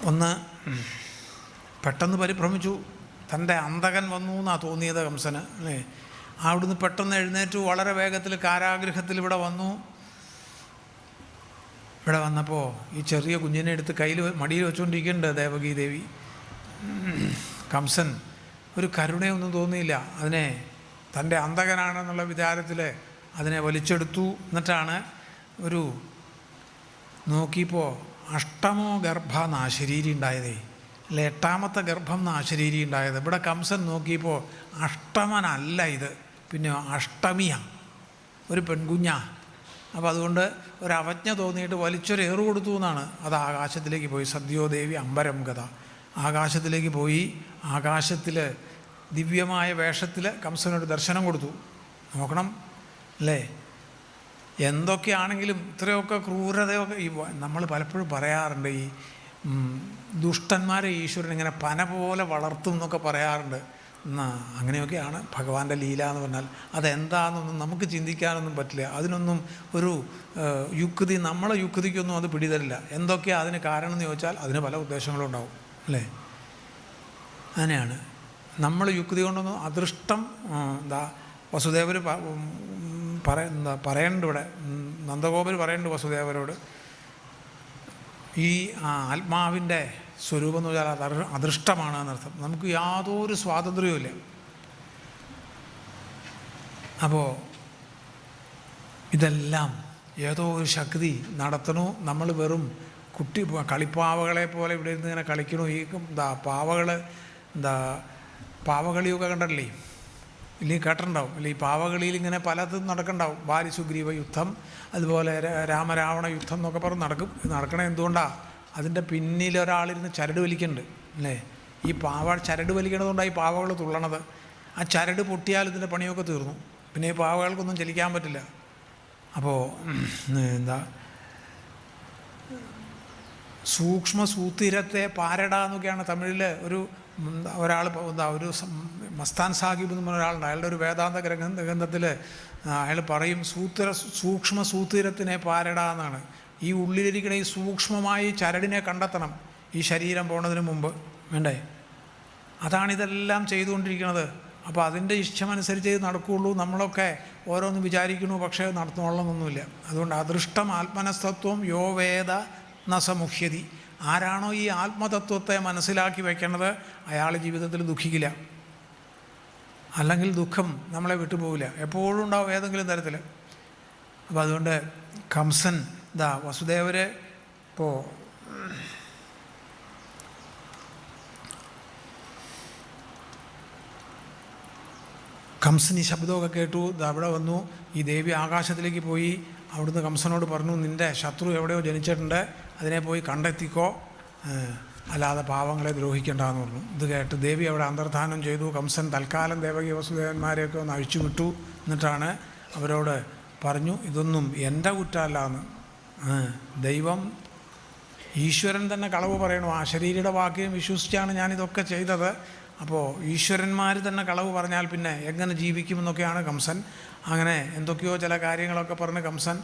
ഒന്ന് പെട്ടെന്ന് പരിഭ്രമിച്ചു. തൻ്റെ അന്തകൻ വന്നു എന്നാണ് തോന്നിയത് കംസന്, അല്ലേ? അവിടുന്ന് പെട്ടെന്ന് എഴുന്നേറ്റു, വളരെ വേഗത്തിൽ കാരാഗൃഹത്തിൽ ഇവിടെ വന്നു. ഇവിടെ വന്നപ്പോൾ ഈ ചെറിയ കുഞ്ഞിനെ എടുത്ത് കയ്യിൽ മടിയിൽ വെച്ചുകൊണ്ടിരിക്കുന്നുണ്ട് ദേവകീ ദേവി. കംസൻ ഒരു കരുണയൊന്നും തോന്നിയില്ല. അതിനെ തൻ്റെ അന്തകനാണെന്നുള്ള വിചാരത്തിൽ അതിനെ വലിച്ചെടുത്തു. എന്നിട്ടാണ് ഒരു നോക്കിയപ്പോൾ അഷ്ടമോ ഗർഭ എന്നാ ശരീരം ഉണ്ടായതേ, അല്ലെ? 8ാമത്തെ ഗർഭം എന്നാ ശരീരം ഉണ്ടായത്. ഇവിടെ കംസൻ നോക്കിയപ്പോൾ അഷ്ടമനല്ല ഇത്, പിന്നെ അഷ്ടമിയാണ്, ഒരു പെൺകുഞ്ഞാ. അപ്പോൾ അതുകൊണ്ട് ഒരവജ്ഞ തോന്നിയിട്ട് വലിച്ചൊരു ഏറു കൊടുത്തു എന്നാണ്. അത് ആകാശത്തിലേക്ക് പോയി. സദ്യോദേവി അമ്പരം കഥ. ആകാശത്തിലേക്ക് പോയി. ആകാശത്തിൽ ദിവ്യമായ വേഷത്തിൽ കംസനൊരു ദർശനം കൊടുത്തു. നോക്കണം, അല്ലേ? എന്തൊക്കെയാണെങ്കിലും ഇത്രയൊക്കെ ക്രൂരതയൊക്കെ നമ്മൾ പലപ്പോഴും പറയാറുണ്ട്, ഈ ദുഷ്ടന്മാരെ ഈശ്വരൻ ഇങ്ങനെ പന പോലെ വളർത്തും എന്നൊക്കെ പറയാറുണ്ട്. അങ്ങനെയൊക്കെയാണ് ഭഗവാന്റെ ലീല എന്ന് പറഞ്ഞാൽ. അതെന്താണെന്നൊന്നും നമുക്ക് ചിന്തിക്കാനൊന്നും പറ്റില്ല. അതിനൊന്നും ഒരു യുക്തി, നമ്മളെ യുക്തിക്കൊന്നും അത് പിടിതരില്ല. എന്തൊക്കെയാണ് അതിന് കാരണം എന്ന് ചോദിച്ചാൽ അതിന് പല ഉദ്ദേശങ്ങളും ഉണ്ടാവും, അല്ലേ? അങ്ങനെയാണ്. നമ്മൾ യുക്തി കൊണ്ടൊന്നും അദൃഷ്ടം വസുദേവർ പറയുന്നുണ്ട് ഇവിടെ, നന്ദഗോപർ പറയുന്നുണ്ട് വസുദേവരോട്, ഈ ആത്മാവിൻ്റെ സ്വരൂപം എന്ന് വെച്ചാൽ അത് അദൃഷ്ടമാണ് എന്നർത്ഥം. നമുക്ക് യാതൊരു സ്വാതന്ത്ര്യവുമില്ല. അപ്പോൾ ഇതെല്ലാം ഏതോ ഒരു ശക്തി നടത്തണു. നമ്മൾ വെറും കളിപ്പാവകളെ പോലെ ഇവിടെ ഇരുന്ന് ഇങ്ങനെ കളിക്കണു. ഈ പാവകൾ പാവകളിയൊക്കെ കണ്ടല്ലേ, ഇല്ലെങ്കിൽ കേട്ടിട്ടുണ്ടാവും, അല്ലെ? ഈ പാവകളിയിൽ ഇങ്ങനെ പലതും നടക്കണ്ടാവും. ബാലിസുഗ്രീവ യുദ്ധം, അതുപോലെ രാമരാവണ യുദ്ധം എന്നൊക്കെ പറഞ്ഞ് നടക്കണേ. എന്തുകൊണ്ടാണ്? അതിൻ്റെ പിന്നിൽ ഒരാളിരുന്ന് ചരട് വലിക്കുന്നുണ്ട്, അല്ലേ? ഈ ചരട് വലിക്കണതുകൊണ്ടാണ് ഈ പാവകൾ തുള്ളണത്. ആ ചരട് പൊട്ടിയാൽ ഇതിൻ്റെ പണിയൊക്കെ തീർന്നു. പിന്നെ ഈ പാവകൾക്കൊന്നും ചലിക്കാൻ പറ്റില്ല. അപ്പോൾ സൂക്ഷ്മ സൂത്തിരത്തെ പാരട എന്നൊക്കെയാണ് തമിഴിൽ ഒരാൾ ഒരു മസ്താൻ സാഹിബ് എന്ന് പറഞ്ഞ ഒരാളുണ്ട്. അയാളുടെ ഒരു വേദാന്ത ഗ്രന്ഥത്തിൽ അയാൾ പറയും, സൂക്ഷ്മ സൂത്തിരത്തിനെ പാരട എന്നാണ്. ഈ ഉള്ളിലിരിക്കുന്ന ഈ സൂക്ഷ്മമായി ചരടിനെ കണ്ടെത്തണം ഈ ശരീരം പോണതിന് മുമ്പ്, വേണ്ടേ? അതാണിതെല്ലാം ചെയ്തുകൊണ്ടിരിക്കുന്നത്. അപ്പോൾ അതിൻ്റെ ഇഷ്ടമനുസരിച്ച് നടക്കുകയുള്ളൂ. നമ്മളൊക്കെ ഓരോന്ന് വിചാരിക്കണു, പക്ഷേ നടത്തുന്നൊന്നുമില്ല. അതുകൊണ്ട് അദൃഷ്ടം ആത്മനസ്തത്വം യോ വേദ നസമുഹ്യതി. ആരാണോ ഈ ആത്മതത്വത്തെ മനസ്സിലാക്കി വയ്ക്കേണ്ടത് അയാൾ ജീവിതത്തിൽ ദുഃഖിക്കില്ല. അല്ലെങ്കിൽ ദുഃഖം നമ്മളെ വിട്ടുപോകില്ല, എപ്പോഴും ഉണ്ടാവും ഏതെങ്കിലും തരത്തിൽ. അപ്പോൾ അതുകൊണ്ട് കംസൻ വസുദേവരെ ഇപ്പോൾ കംസൻ ഈ ശബ്ദമൊക്കെ കേട്ടു. അവിടെ വന്നു. ഈ ദേവി ആകാശത്തിലേക്ക് പോയി. അവിടുന്ന് കംസനോട് പറഞ്ഞു, നിൻ്റെ ശത്രു എവിടെയോ ജനിച്ചിട്ടുണ്ട്, അതിനെ പോയി കണ്ടെത്തിക്കോ, അല്ലാതെ പാവങ്ങളെ ദ്രോഹിക്കേണ്ടെന്ന് പറഞ്ഞു. ഇത് കേട്ട് ദേവി അവിടെ അന്തർധാനം ചെയ്തു. കംസൻ തൽക്കാലം ദേവകി വസുദേവന്മാരെയൊക്കെ ഒന്ന് അഴിച്ചു വിട്ടു. എന്നിട്ടാണ് അവരോട് പറഞ്ഞു, ഇതൊന്നും എൻ്റെ കുറ്റമല്ലാന്ന്. ദൈവം ഈശ്വരൻ തന്നെ കളവ് പറയണു. ആ ശരീരയുടെ വാക്യം വിശ്വസിച്ചാണ് ഞാനിതൊക്കെ ചെയ്തത്. അപ്പോൾ ഈശ്വരന്മാർ തന്നെ കളവ് പറഞ്ഞാൽ പിന്നെ എങ്ങനെ ജീവിക്കുമെന്നൊക്കെയാണ് കംസൻ. അങ്ങനെ എന്തൊക്കെയോ ചില കാര്യങ്ങളൊക്കെ പറഞ്ഞ് കംസൻ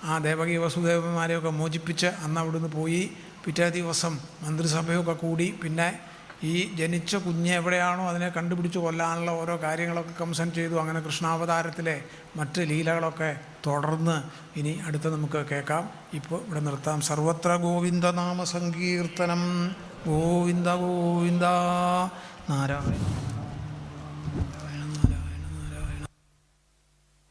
ആ ദേവകി വസുദേവന്മാരെയൊക്കെ മോചിപ്പിച്ച് അന്ന് അവിടുന്ന് പോയി. പിറ്റേ ദിവസം മന്ത്രിസഭയൊക്കെ കൂടി. പിന്നെ ഈ ജനിച്ച കുഞ്ഞ് എവിടെയാണോ അതിനെ കണ്ടുപിടിച്ച് കൊല്ലാനുള്ള ഓരോ കാര്യങ്ങളൊക്കെ കംസൻ ചെയ്തു. അങ്ങനെ കൃഷ്ണാവതാരത്തിലെ മറ്റ് ലീലകളൊക്കെ തുടർന്ന് ഇനി അടുത്ത് നമുക്ക് കേൾക്കാം. ഇപ്പോൾ ഇവിടെ നിർത്താം. സർവത്ര ഗോവിന്ദനാമ സങ്കീർത്തനം. ഗോവിന്ദ ഗോവിന്ദ നാരായണ.